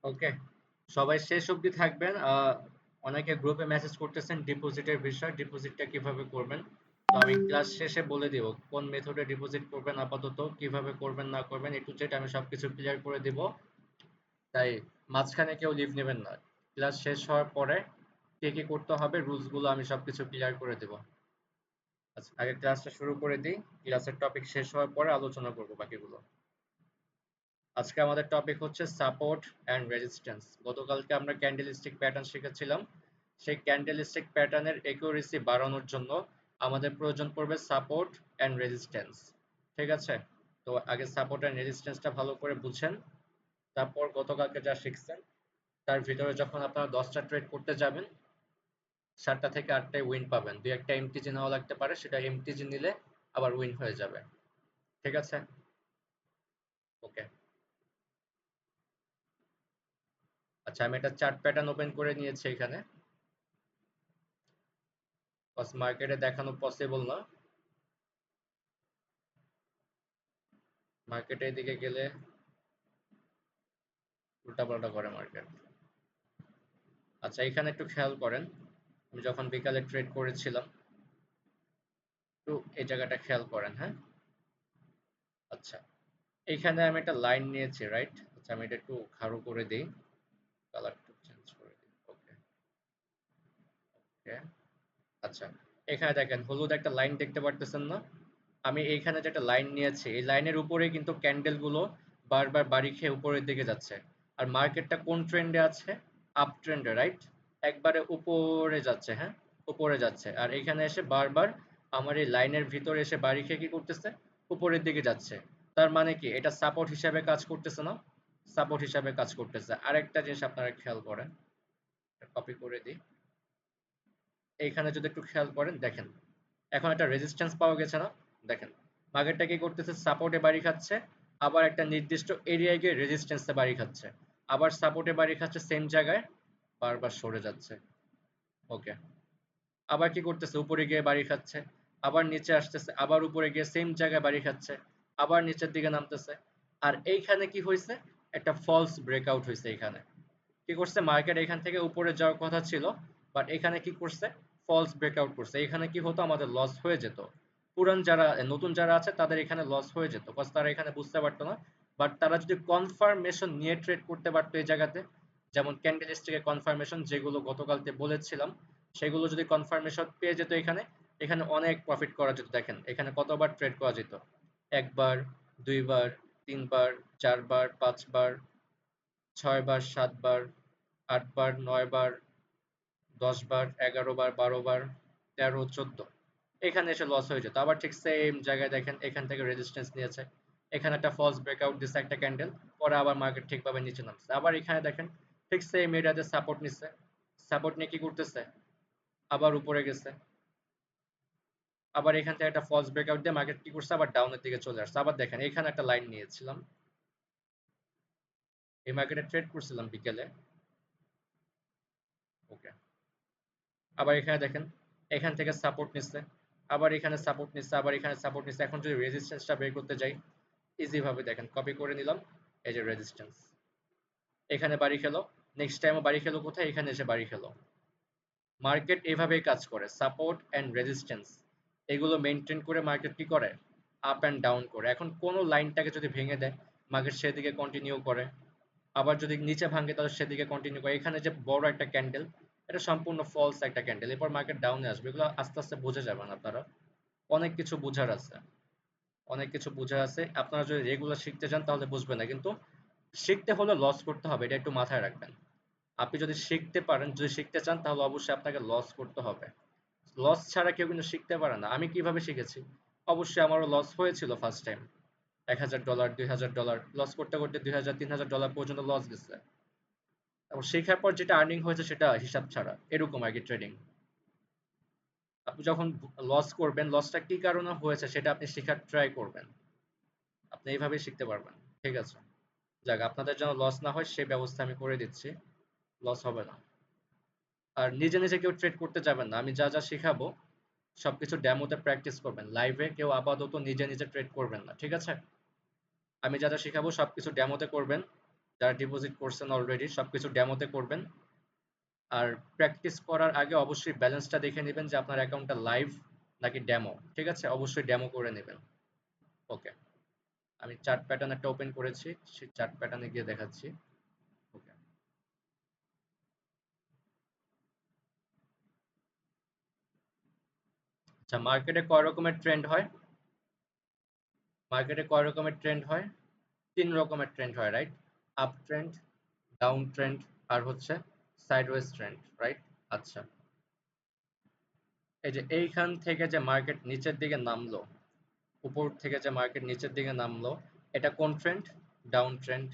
ওকে, সবাই শেষ অবধি থাকবেন। অনেকে গ্রুপে মেসেজ করতেছেন ডিপোজিটের বিষয়, ডিপোজিটটা কিভাবে করবেন। তো আমি ক্লাস শেষে বলে দিব কোন মেথডে ডিপোজিট করবেন, আপাতত কিভাবে করবেন না করবেন এ টু জেড আমি সবকিছু ক্লিয়ার করে দিব। তাই মাঝখানে কেউ লিভ নেবেন না। ক্লাস শেষ হওয়ার পরে কে কি করতে হবে রুলস গুলো আমি সবকিছু ক্লিয়ার করে দেব। আচ্ছা, আগে ক্লাসটা শুরু করে দিই। ক্লাসের টপিক শেষ হওয়ার পরে আলোচনা করব বাকিগুলো। আজকে আমাদের টপিক হচ্ছে সাপোর্ট অ্যান্ড রেজিস্ট্যান্স। গতকালকে আমরা ক্যান্ডেলস্টিক প্যাটার্ন শিখেছিলাম। সেই ক্যান্ডেলস্টিক প্যাটার্নের একিউরেসি বাড়ানোর জন্য আমাদের প্রয়োজন পড়বে সাপোর্ট অ্যান্ড রেজিস্ট্যান্স। ঠিক আছে? তো আগে সাপোর্ট অ্যান্ড রেজিস্ট্যান্সটা ভালো করে বুঝেন। তারপর গতকালকে যা শিখছেন তার ভিতরে যখন আপনারা 10টা ট্রেড করতে যাবেন, 7টা থেকে 8টায় উইন পাবেন। দুই একটা এমটিজি নেওয়া লাগতে পারে, সেটা এমটিজি নিলে আবার উইন হয়ে যাবে। ঠিক আছে? ওকে। আচ্ছা, আমি একটা চার্ট প্যাটার্ন ওপেন করে নিয়েছি এখানে। বাস মার্কেটে দেখানো পসিবল না। মার্কেটের দিকে গেলে উল্টাপাল্টা করে মার্কেট। আচ্ছা, এখানে একটু খেয়াল করেন। আমি যখন বিকালে ট্রেড করেছিলাম, একটু এই জায়গাটা খেয়াল করেন, হ্যাঁ? আচ্ছা, এইখানে আমি একটা লাইন নিয়েছি, রাইট? আচ্ছা, আমি এটা একটু গাঢ় করে দিই, কালার একটু চেঞ্জ করে দিই। ওকে, ওকে। আচ্ছা, এখানে দেখেন হলুদ একটা লাইন দেখতে পারতেছেন না? আমি এইখানে যে একটা লাইন নিয়েছি, এই লাইনের উপরে কিন্তু ক্যান্ডেল গুলো বারবার বাড়ি খেয়ে উপরের দিকে যাচ্ছে। আর মার্কেটটা কোন ট্রেন্ডে আছে? আপ ট্রেন্ডে, রাইট? একবারে উপরে যাচ্ছে, হ্যাঁ? উপরে যাচ্ছে। আর এখানে এসে বারবার আমার এই লাইনের ভিতরে এসে বাড়ি খেয়ে কি করতেছে? উপরের দিকে যাচ্ছে। তার মানে কি এটা সাপোর্ট হিসাবে কাজ করতেছে না? সাপোর্ট হিসাবে কাজ করতেছে। আরেকটা জিনিস আপনারা খেয়াল করেন, কপি করে দিই। এইখানে যদি একটু খেয়াল করেন দেখেন, এখন একটা রেজিস্ট্যান্স পাওয়া গেছে না? দেখেন, মার্কেটটা কি করতেছে? সাপোর্টে বাড়ি খাচ্ছে, আবার একটা নির্দিষ্ট এরিয়ায় গিয়ে রেজিস্ট্যান্সে বাড়ি খাচ্ছে, আবার সাপোর্টে বাড়ি খাচ্ছে সেম জায়গায়, বারবার সরে যাচ্ছে। ওকে, আবার কি করতেছে? উপরে গিয়ে বাড়ি খাচ্ছে, আবার নিচে আসতেছে, আবার উপরে গিয়ে সেম জায়গায় বাড়ি খাচ্ছে, আবার নিচের দিকে নামতেছে। আর এইখানে কি হয়েছে? একটা ফলস ব্রেকআউট হয়েছে এখানে। কি করছে? মার্কেট এখান থেকে উপরে যাওয়ার কথা ছিল, বাট এখানে কি করছে? ফলস ব্রেকআউট করছে। এখানে কি হতো? আমাদের লস হয়ে যেত। পুরান যারা, নতুন যারা আছে তাদের এখানে লস হয়ে যেত, কজ তারা এখানে বুঝতে পারতো না। বাট তারা যদি কনফার্মেশন নিয়ে ট্রেড করতে পারতো এই জায়গাতে, যেমন ক্যান্ডেলস্টিকের কনফার্মেশন যেগুলো গতকালকে বলেছিলাম, সেগুলো যদি কনফার্মেশন পেয়ে যেত এখানে, এখানে অনেক প্রফিট করা যেত। দেখেন এখানে কতবার ট্রেড করা যেত? একবার, দুইবার, তিনবার, চারবার, পাঁচবার, 6 বার, 7 বার, 8 বার, 9 বার, 10 বার, 11 বার, 12 বার, 13, 14। এখানে এসে লস হয়ে যেত। আবার ঠিক সেম জায়গায় দেখেন এখান থেকে রেজিস্ট্যান্স নিয়েছে, এখানে একটা ফলস ব্রেকআউট দিচ্ছে একটা ক্যান্ডেল, পরে আবার মার্কেট ঠিকভাবে নিচে নামছে। আবার এখানে দেখেন ঠিক সেম এরিয়াতে সাপোর্ট নিচ্ছে, সাপোর্ট নিয়ে কি করতেছে? আবার উপরে গেছে, আবার এখান থেকে একটা ফলস ব্রেকআউট দিয়ে মার্কেট কি করছে? আবার ডাউনের দিকে চলে আসছে। আবার দেখেন এখানে একটা লাইন নিয়েছিলাম, এই মার্কেটে ট্রেড করছিলাম বিকেলে। ওকে, আবার এখানে দেখেন এখান থেকে সাপোর্ট নিচ্ছে, আবার এখানে সাপোর্ট নিচ্ছে, আবার এখানে সাপোর্ট নিচ্ছে। এখন যদি রেজিস্ট্যান্সটা বের করতে যাই, ইজি ভাবে দেখেন কপি করে নিলাম, এই যে রেজিস্ট্যান্স, এখানে বাড়ি খেলো, নেক্সট টাইমও বাড়ি খেলো, কোথায়? এখানে এসে বাড়ি খেলো। মার্কেট এভাবেই কাজ করে, সাপোর্ট অ্যান্ড রেজিস্ট্যান্স এগুলো মেনটেন করে মার্কেট কি করে? আপ অ্যান্ড ডাউন করে। এখন কোনো লাইনটাকে যদি ভেঙে দেয়, মার্কেট সেদিকে কন্টিনিউ করে, আবার যদি নিচে ভাঙে তাহলে সেদিকে কন্টিনিউ করে। এখানে যে বড় একটা ক্যান্ডেল, এটা সম্পূর্ণ ফলস একটা ক্যান্ডেল, এরপর মার্কেট ডাউনে আসবে। এগুলো আস্তে আস্তে বুঝে যাবেন আপনারা। অনেক কিছু বুঝার আছে, অনেক কিছু বুঝার আছে। আপনারা যদি রেগুলার শিখতে চান তাহলে বুঝবেন না, কিন্তু শিখতে হলে লস করতে হবে, এটা একটু মাথায় রাখবেন। আপনি যদি শিখতে পারেন, যদি শিখতে চান তাহলে অবশ্যই আপনাকে লস করতে হবে। লস ছাড়া কেউ কিন্তু শিখতে পারে না। আমি কিভাবে শিখেছি? অবশ্যই আমারও লস হয়েছিল ফার্স্ট টাইম। $1000, $2000 লস করতে করতে 2000, $3000 পর্যন্ত লস গেছে। এবং শেখার পর যেটা আর্নিং হয়েছে সেটা হিসাব ছাড়া, এরকম আগে ট্রেডিং। আপনি যখন লস করবেন, লসটা কি কারণে হয়েছে সেটা আপনি শেখার ট্রাই করবেন, আপনি এইভাবেই শিখতে পারবেন। ঠিক আছে? যাক, আপনাদের যেন লস না হয় সেই ব্যবস্থা আমি করে দিচ্ছি, লস হবে না। আর নিজে নিজে কেউ ট্রেড করতে যাবেন না, আমি যা যা শেখাবো সবকিছু ডেমোতে প্র্যাকটিস করবেন। লাইভে কেউ আপাতত নিজে নিজে ট্রেড করবেন না, ঠিক আছে? আমি যা যা শেখাবো সবকিছু ডেমোতে করবেন, যারা ডিপোজিট করছেন অলরেডি সবকিছু ডেমোতে করবেন। আর প্র্যাকটিস করার আগে অবশ্যই ব্যালেন্সটা দেখে নেবেন যে আপনার অ্যাকাউন্টটা লাইভ নাকি ডেমো। ঠিক আছে, অবশ্যই ডেমো করে নেবেন। ওকে, আমি চার্ট প্যাটার্ন একটা ওপেন করেছি, সেই চার্ট প্যাটার্নে গিয়ে দেখাচ্ছি। ওকে, আচ্ছা, মার্কেটে কয় রকমের ট্রেন্ড হয়? মার্কেটে কয় রকমের ট্রেন্ড হয়? ৩ রকমের ট্রেন্ড হয়, right? Up trend, down trend, আর হচ্ছে সাইডওয়েজ ট্রেন্ড, রাইট? আচ্ছা, এই যে এইখান থেকে যে মার্কেট নিচের দিকে নামলো, উপর থেকে যে মার্কেট নিচের দিকে নামলো, এটা কোন ট্রেন্ড? Down trend.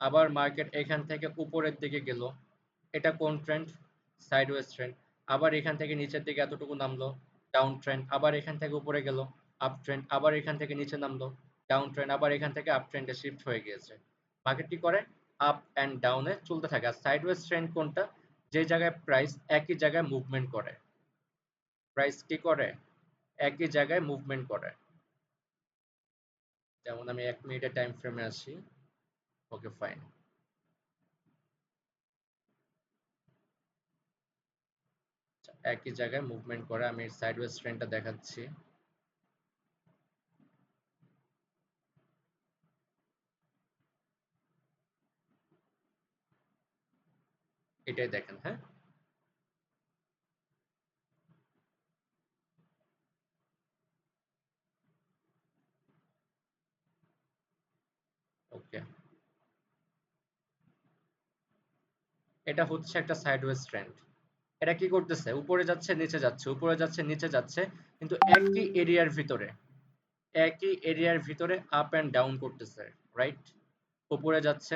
আবার মার্কেট এখান থেকে উপরের দিকে গেল, এটা কোন ট্রেন্ড? Sideways trend. আবার এখান থেকে নিচের দিকে এতটুকু নামলো, ডাউন ট্রেন্ড। আবার এখান থেকে উপরে গেল, আপ ট্রেন্ড। আবার এখান থেকে নিচে নামলো, ডাউন ট্রেন্ড। আবার এখান থেকে আপ ট্রেন্ডে শিফট হয়ে গিয়েছে। মার্কেট কি করে? আপ অ্যান্ড ডাউনে চলতে থাকে। আর সাইডওয়েজ ট্রেন্ড কোনটা? যে জায়গায় প্রাইস একই জায়গায় মুভমেন্ট করে। প্রাইস কি করে? একই জায়গায় মুভমেন্ট করে। যেমন আমি 1 মিনিটের টাইম ফ্রেমে আসি। ওকে, ফাইন। একই জায়গায় মুভমেন্ট করে, আমি সাইডওয়েজ ট্রেন্ডটা দেখাচ্ছি। এটাই দেখেন, হ্যাঁ। ওকে, এটা হচ্ছে একটা সাইডওয়েজ ট্রেন্ড। এটা কি করতেছে? উপরে যাচ্ছে, নিচে যাচ্ছে, উপরে যাচ্ছে, নিচে যাচ্ছে, কিন্তু একই এরিয়ার ভিতরে আপ এন্ড ডাউন করতেছে, রাইট? উপরে যাচ্ছে,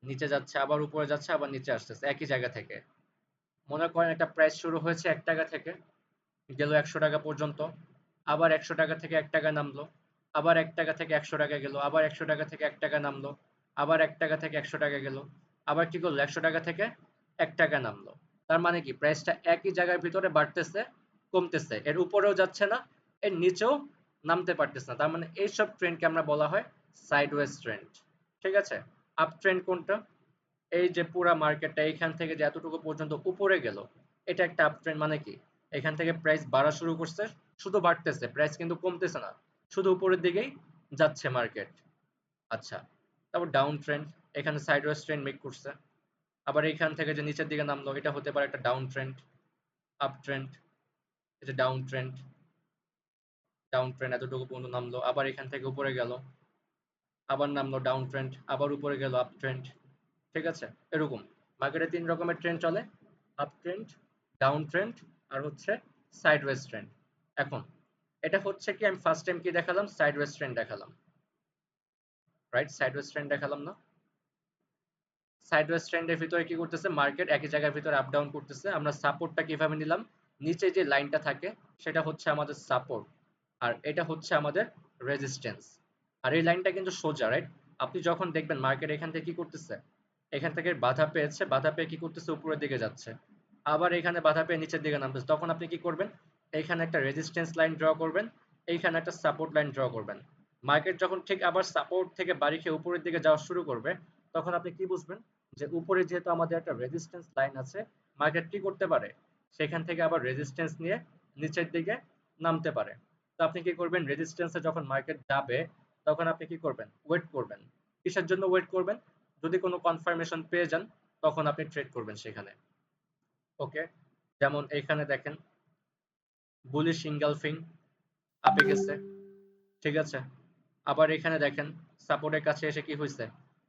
নিচে যাচ্ছে, আবার উপরে যাচ্ছে, আবার নিচে আসতেছে একই জায়গা থেকে। মনে করেন একটা প্রাইস শুরু হয়েছে 1 টাকা থেকে, গেল 100 টাকা পর্যন্ত, আবার 100 টাকা থেকে 1 টাকা নামলো, আবার 1 টাকা থেকে 100 টাকা গেল, আবার 100 টাকা থেকে 1 টাকা নামলো, আবার 1 টাকা থেকে 100 টাকা গেল, আবার কি করলো? 100 টাকা থেকে 1 টাকা নামলো। তার মানে কি? প্রাইসটা একই জায়গার ভিতরে বাড়তেছে, কমতেছে, এর উপরেও যাচ্ছে না, এর নিচেও নামতে পারতেছে না। তার মানে এইসব ট্রেন্ডকে আমরা বলা হয় সাইডওয়েজ ট্রেন্ড। ঠিক আছে। আপ ট্রেন্ড কোনটা? এই যে পুরা মার্কেটটা এখান থেকে যে এতটুকু পর্যন্ত উপরে গেল, এটা একটা আপ ট্রেন্ড। মানে কি? এখান থেকে প্রাইস বাড়া শুরু করছে, শুধু বাড়তেছে, প্রাইস কিন্তু কমতেছে না, শুধু উপরের দিকেই যাচ্ছে মার্কেট। আচ্ছা, তারপর ডাউন ট্রেন্ড, এখানে সাইডওয়েজ ট্রেন্ড মেক করছে। আবার এখান থেকে যে নিচের দিকে নামলো, এটা হতে পারে একটা ডাউন ট্রেন্ড। আপ ট্রেন্ড, এটা ডাউন ট্রেন্ড। ডাউন ট্রেন্ড এতটুকু পর্যন্ত নামলো, আবার এখান থেকে উপরে গেল, আবার নামলো, ডাউন ট্রেন্ড, আবার উপরে গেল, আপ ট্রেন্ড। ঠিক আছে। এরকম মার্কেটে 3 রকমের ট্রেন্ড চলে: আপ ট্রেন্ড, ডাউন ট্রেন্ড, আর হচ্ছে সাইডওয়েজ ট্রেন্ড। এখন এটা হচ্ছে কি, আমি ফার্স্ট টাইম কি দেখালাম? সাইডওয়েজ ট্রেন্ড দেখালাম, রাইট? সাইডওয়েজ ট্রেন্ড দেখালাম না? সাইডওয়েজ ট্রেন্ডের ভিতরে কি করতেছে? মার্কেট একই জায়গার ভিতরে আপ ডাউন করতেছে। আমরা সাপোর্টটা কিভাবে নিলাম? নিচে যে লাইনটা থাকে সেটা হচ্ছে আমাদের সাপোর্ট, আর এটা হচ্ছে আমাদের রেজিস্ট্যান্স। আর এই লাইনটা কিন্তু সোজা, রাইট? আপনি যখন দেখবেন মার্কেট এখান থেকে কি করতেছে, এখান থেকে বাধা পেয়েছে, বাধা পেয়ে কি করতেছে? উপরের দিকে যাচ্ছে, আবার এখানে বাধা পেয়ে নিচের দিকে নামতেছে, তখন আপনি কি করবেন? এইখানে একটা রেজিস্ট্যান্স লাইন ড্র করবেন, এইখানে একটা সাপোর্ট লাইন ড্র করবেন। মার্কেট যখন ঠিক আবার সাপোর্ট থেকে বাড়ি খেয়ে উপরের দিকে যাওয়া শুরু করবে, তখন আপনি কি বুঝবেন? যে উপরে যেহেতু আমাদের একটা রেজিস্ট্যান্স লাইন আছে, মার্কেট কি করতে পারে? সেখান থেকে আবার রেজিস্ট্যান্স নিয়ে নিচের দিকে নামতে পারে। তো আপনি কি করবেন? রেজিস্ট্যান্সে যখন মার্কেট যাবে, তখন আপনি কি করবেন? ওয়েট করবেন। কিসের জন্য ওয়েট করবেন? যদি কোনো কনফার্মেশন পেয়ে যান, তখন আপনি ট্রেড করবেন সেখানে। ওকে, যেমন এইখানে দেখেন, বুলিশ ইনগালফিং আপে গেছে, ঠিক আছে। আবার এখানে দেখেন, সাপোর্টের কাছে এসে কি হয়েছে?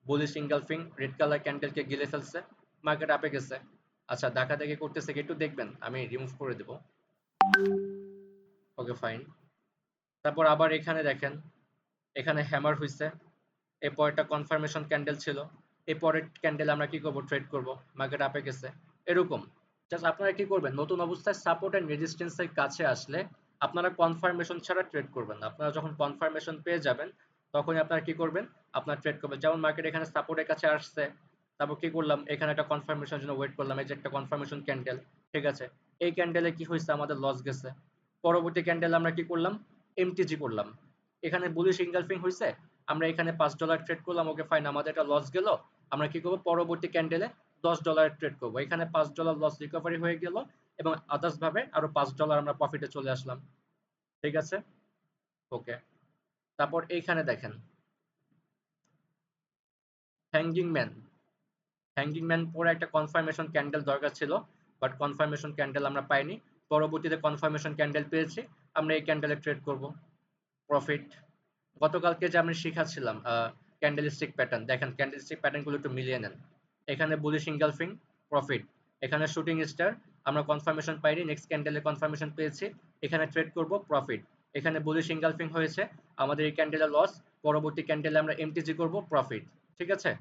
বুলিশ ইনগালফিং রেড কালার ক্যান্ডেলকে গিলে ফেলছে, মার্কেট আপে গেছে। আচ্ছা, দেখা দেখি করতেছে কি একটু দেখবেন, আমি রিমুভ করে দেব। ওকে, ফাইন। তারপর আবার এখানে দেখেন, এখানে হ্যামার হইছে, এরপর একটা কনফার্মেশন ক্যান্ডেল ছিল, এরপরের ক্যান্ডেল আমরা কি করব? ট্রেড করব, মার্কেট আপে গেছে। এরকম জাস্ট আপনারা কি করবেন? নতুন অবস্থায় সাপোর্ট এন্ড রেজিস্ট্যান্সের কাছে আসলে আপনারা কনফার্মেশন ছাড়া ট্রেড করবেন না। আপনারা যখন কনফার্মেশন পেয়ে যাবেন, তখনই আপনারা কি করবেন? আপনারা ট্রেড করবেন। যেমন মার্কেট এখানে সাপোর্টের কাছে আসছে, তারপর কি করলাম? এখানে একটা কনফার্মেশনের জন্য ওয়েট করলাম, এই যে একটা কনফার্মেশন ক্যান্ডেল, ঠিক আছে। এই ক্যান্ডেলে কি হয়েছে? আমাদের লস গেছে। পরবর্তী ক্যান্ডেল আমরা কি করলাম? এমটিজি করলাম। এখানে বুলিশ ইনগালফিং হয়েছে, আমরা এখানে $5 ট্রেড করলাম, ওকে ফাইন, আমাদের একটা লস গেল, আমরা কি করব, পরবর্তী ক্যান্ডেলে $10 ট্রেড করব। এখানে $5 লস রিকভারি হয়ে গেল এবং আদার্স ভাবে আরো $5 আমরা প্রফিটে চলে আসলাম। ঠিক আছে, ওকে। তারপর এইখানে দেখেন হ্যাঙ্গিং ম্যান। হ্যাঙ্গিং ম্যান পরে একটা কনফার্মেশন ক্যান্ডেল দরকার ছিল, বাট কনফার্মেশন ক্যান্ডেল আমরা পাইনি। পরবর্তীতে কনফার্মেশন ক্যান্ডেল পেয়েছি, আমরা এই ক্যান্ডেলে ট্রেড করব, প্রফিট। গতকালকে যে আমি শিখাচ্ছিলাম ক্যান্ডেলস্টিক প্যাটার্ন, দেখেন ক্যান্ডেলস্টিক প্যাটার্ন গুলো একটু মিলিয়ে নেন। এখানে বুলিশ ইনগালফিং, প্রফিট। এখানে শুটিং স্টার, আমরা কনফার্মেশন পাইনি, নেক্সট ক্যান্ডেলে কনফার্মেশন পেয়েছি, এখানে ট্রেড করব, প্রফিট। এখানে বুলিশ ইনগালফিং হয়েছে, আমাদের এই ক্যান্ডেলে লস, পরবর্তী ক্যান্ডেলে আমরা এমটিজি করব, প্রফিট। ঠিক আছে,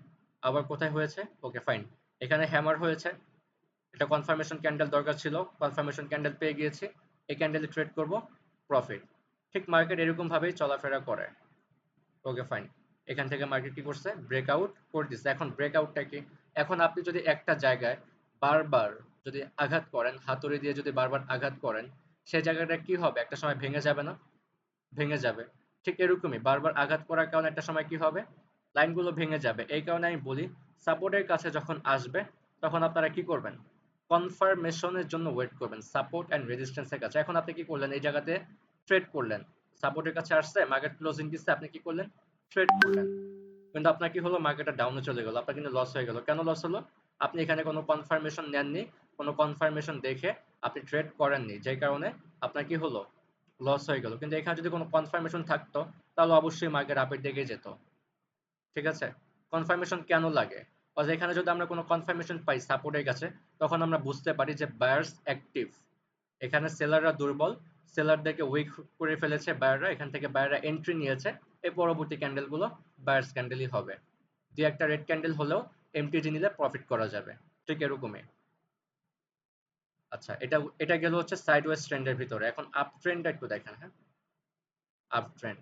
আবার কোথায় হয়েছে, ওকে ফাইন। এখানে হ্যামার হয়েছে, এটা কনফার্মেশন ক্যান্ডেল দরকার ছিল, কনফার্মেশন ক্যান্ডেল পেয়ে গিয়েছি, এই ক্যান্ডেলে ট্রেড করব, প্রফিট। ঠিক মার্কেট এরকম ভাবেই চলাফেরা করে। Okay fine. এখান থেকে মার্কেট কি করছে, ব্রেকআউট করে দিচ্ছে। এখন ব্রেকআউটটা কি, এখন আপনি যদি একটা জায়গায় বারবার যদি আঘাত করেন, হাতুড়ি দিয়ে যদি বারবার আঘাত করেন, সেই জায়গাটা কি হবে, একটা সময় ভেঙে যাবে না? ভেঙে যাবে। ঠিক এরকমই বারবার আঘাত করার কারণে একটা সময় কি হবে, লাইনগুলো ভেঙে যাবে। এই কারণে আমি বলি, সাপোর্টের কাছে যখন আসবে তখন আপনারা কি করবেন, কনফার্মেশনের জন্য ওয়েট করবেন, সাপোর্ট এন্ড রেজিস্ট্যান্সের কাছে। এখন আপনি কি করলেন, এই জায়গাতে ট্রেড করলেন, সাপোর্টের কাছে আসছে, মার্কেট ক্লোজিং দিচ্ছে, আপনি কি করলেন, ট্রেড করলেন। কিন্তু আপনার কি হলো, মার্কেটটা ডাউনে চলে গেল, আপনার কিন্তু লস হয়ে গেল। কেন লস হলো, আপনি এখানে কোনো কনফার্মেশন নেননি, কোনো কনফার্মেশন দেখে আপনি ট্রেড করেননি, যে কারণে আপনার কি হলো, লস হয়ে গেল। কিন্তু এখানে যদি কোনো কনফার্মেশন থাকতো তাহলে অবশ্যই মার্কেট আপের দিকে যেত। ঠিক আছে, কনফার্মেশন কেন লাগে, এখানে যদি আমরা কোনো কনফার্মেশন পাই সাপোর্টের কাছে, তখন আমরা বুঝতে পারি যে বায়ার্স অ্যাক্টিভ। এখানে সেলাররা দুর্বল, সেলারদেরকে উইক করে ফেলেছে বায়াররা, এখান থেকে বায়াররা এন্ট্রি নিয়েছে, এই পরবর্তী ক্যান্ডেলগুলো বায়ার্স ক্যান্ডেলই হবে। দিয়ে একটা রেড ক্যান্ডেল হলেও এমটিজি নিলে প্রফিট করা যাবে। ঠিক এরকমই। আচ্ছা, এটা এটা গেল হচ্ছে সাইডওয়েজ ট্রেন্ডের ভিতরে। এখন আপ ট্রেন্ডটা একটু দেখেন, হ্যাঁ, আপ ট্রেন্ড।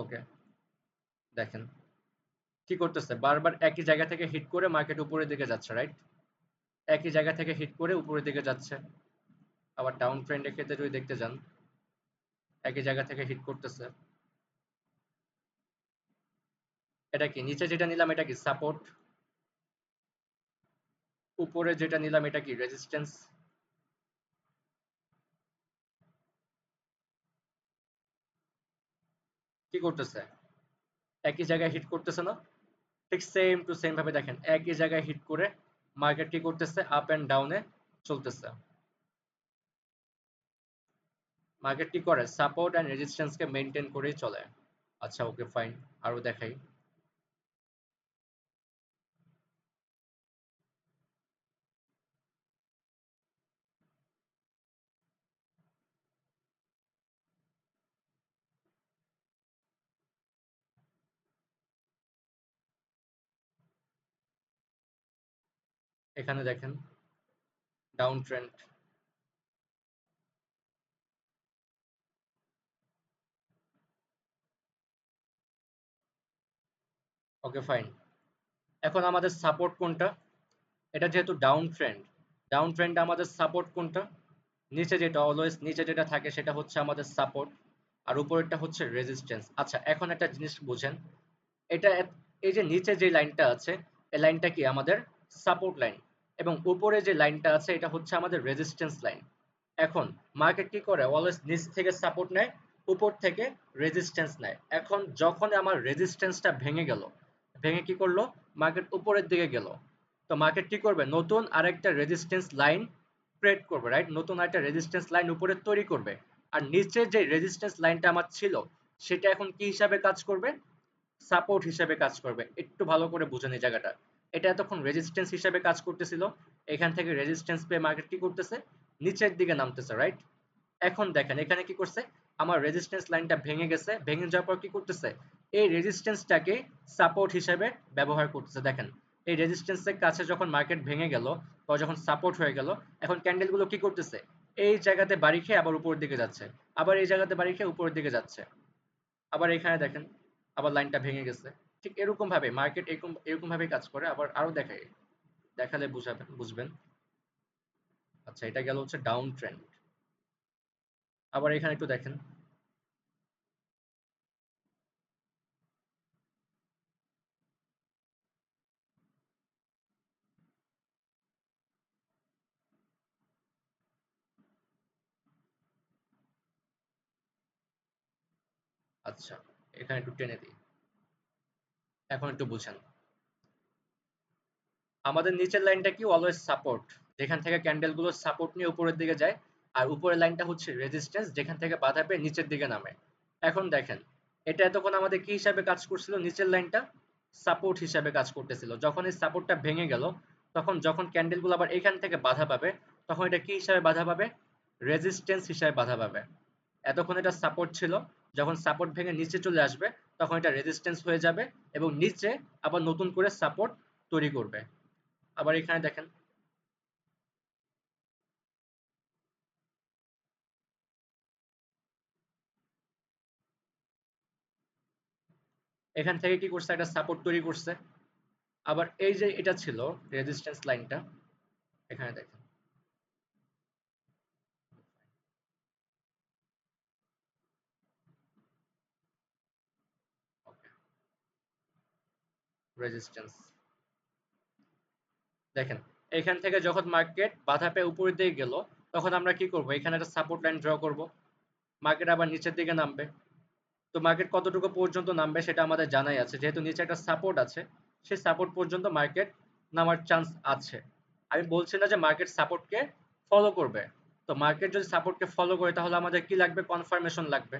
ওকে, দেখেন কি করতেছে, বারবার একই জায়গা থেকে হিট করে মার্কেট উপরের দিকে যাচ্ছে, রাইট? একই জায়গা থেকে হিট করে উপরের দিকে যাচ্ছে। আবার ডাউন ট্রেন্ডের ক্ষেত্রে যদি দেখতে যান, একই জায়গা থেকে হিট করতেছে। এটা কি, নিচে যেটা নিলাম এটা কি সাপোর্ট, উপরে যেটা নিলাম এটা কি রেজিস্ট্যান্স। কি করতেছে, একই জায়গায় হিট করতেছে না? ঠিক সেম টু সেম ভাবে দেখেন, একই জায়গায় হিট করে মার্কেট কি করতেছে, আপ এন্ড ডাউনে চলতেছে। মার্কেট কি করে, সাপোর্ট এন্ড রেজিস্ট্যান্স কে মেইনটেইন করেই চলে। আচ্ছা, ওকে ফাইন, আরো দেখাই। এখানে দেখেন ডাউন ট্রেন্ড। Okay fine. এখন আমাদের সাপোর্ট কোনটা, এটা যেহেতু ডাউন ট্রেন্ড, ডাউন ট্রেন্ডে আমাদের সাপোর্ট কোনটা, নিচে যেটা অলওয়েজ নিচে যেটা থাকে সেটা হচ্ছে আমাদের সাপোর্ট, আর উপরেরটা হচ্ছে রেজিস্ট্যান্স। আচ্ছা, এখন একটা জিনিস বুঝেন, এটা এই যে নিচে যে লাইনটা আছে, এই লাইনটা কি আমাদের সাপোর্ট লাইন, এবং উপরে যে লাইনটা আছে এটা হচ্ছে আমাদের রেজিস্ট্যান্স লাইন। এখন মার্কেট কি করে, অলওয়েজ নিচ থেকে সাপোর্ট নেয়, উপর থেকে রেজিস্ট্যান্স নেয়। এখন যখন আমার রেজিস্ট্যান্সটা ভেঙে গেল, ভেঙে কি করলো, মার্কেট উপরের দিকে গেল, তো মার্কেট কি করবে, নতুন আরেকটা রেজিস্ট্যান্স লাইন ক্রিয়েট করবে, রাইট? নতুন আরেকটা রেজিস্ট্যান্স লাইন উপরে তৈরি করবে। আর নিচে যে রেজিস্ট্যান্স লাইনটা আমার ছিল, সেটা এখন কি হিসাবে কাজ করবে, সাপোর্ট হিসেবে কাজ করবে। একটু ভালো করে বুঝেন এই জায়গাটা, এটা এতক্ষণ রেজিস্ট্যান্স হিসেবে কাজ করতেছিল, এখান থেকে রেজিস্ট্যান্স পেয়ে মার্কেট কি করতেছে, নিচের দিকে নামতেছে, রাইট? এখন দেখেন এখানে কি করছে, আমার রেজিস্ট্যান্স লাইনটা ভেঙে গেছে, ভেঙে যাওয়ার পর কি করতেছে, এই রেজিস্ট্যান্সটাকে সাপোর্ট হিসেবে ব্যবহার করতেছে। দেখেন এই রেজিস্ট্যান্সের কাছে যখন মার্কেট ভেঙে গেল, বা যখন সাপোর্ট হয়ে গেল, এখন ক্যান্ডেলগুলো কি করতেছে, এই জায়গাতে বাড়ি খেয়ে আবার উপরের দিকে যাচ্ছে, আবার এই জায়গাতে বাড়ি খেয়ে উপরের দিকে যাচ্ছে, আবার এখানে দেখেন আবার লাইনটা ভেঙে গেছে। ঠিক এরকম ভাবে মার্কেট এরকম এরকম ভাবে কাজ করে। আবার আরো দেখাই, দেখালে বুঝাবেন বুঝবেন। আচ্ছা, এটা গেল হচ্ছে ডাউন ট্রেন্ড। আবার এখানে একটু দেখেন, আচ্ছা, এখানে একটু টেনে দিই। এখন একটু বুঝেন। আমাদের নিচের লাইনটা কি অলওয়েজ সাপোর্ট, যেখান থেকে ক্যান্ডেল গুলো সাপোর্ট নিয়ে উপরের দিকে যায়। আর উপরের লাইনটা হচ্ছে রেজিস্ট্যান্স, যেখান থেকে বাধা পেয়ে নিচের দিকে নামে। এখন দেখেন, এটা এতক্ষণ আমাদের কি হিসাবে কাজ করছিল? নিচের লাইনটা সাপোর্ট হিসাবে কাজ করতেছিল। যখন এই সাপোর্টটা ভেঙে গেল, তখন যখন ক্যান্ডেল গুলো আবার এখান থেকে বাধা পাবে, তখন এটা কি হিসাবে বাধা পাবে? রেজিস্ট্যান্স হিসাবে বাধা পাবে। এতক্ষণ এটা সাপোর্ট ছিল, যখন সাপোর্ট ভেঙে নিচে চলে আসবে, তখন এটা রেজিস্ট্যান্স হয়ে যাবে এবং নিচে আবার নতুন করে সাপোর্ট তৈরি করবে। আবার এখানে দেখেন, এখান থেকে কি করছে? একটা সাপোর্ট তৈরি করছে। আবার এই যে এটা ছিল রেজিস্ট্যান্স লাইনটা, এখানে দেখেন, ওকে, রেজিস্ট্যান্স দেখেন, এখান থেকে যখন মার্কেট বাধা পেয়ে উপরের দিকে গেল, তখন আমরা কি করব? এখানে একটা সাপোর্ট লাইন ড্র করব। মার্কেট আবার নিচের দিকে নামবে। তো মার্কেট কতটুকু পর্যন্ত নামবে সেটা আমাদের জানাই আছে। যেহেতু নিচে একটা সাপোর্ট আছে, সেই সাপোর্ট পর্যন্ত মার্কেট নামার চান্স আছে। আমি বলছি না যে মার্কেট সাপোর্টকে ফলো করবে। তো মার্কেট যদি সাপোর্টকে ফলো করে, তাহলে আমাদের কি লাগবে? কনফার্মেশন লাগবে।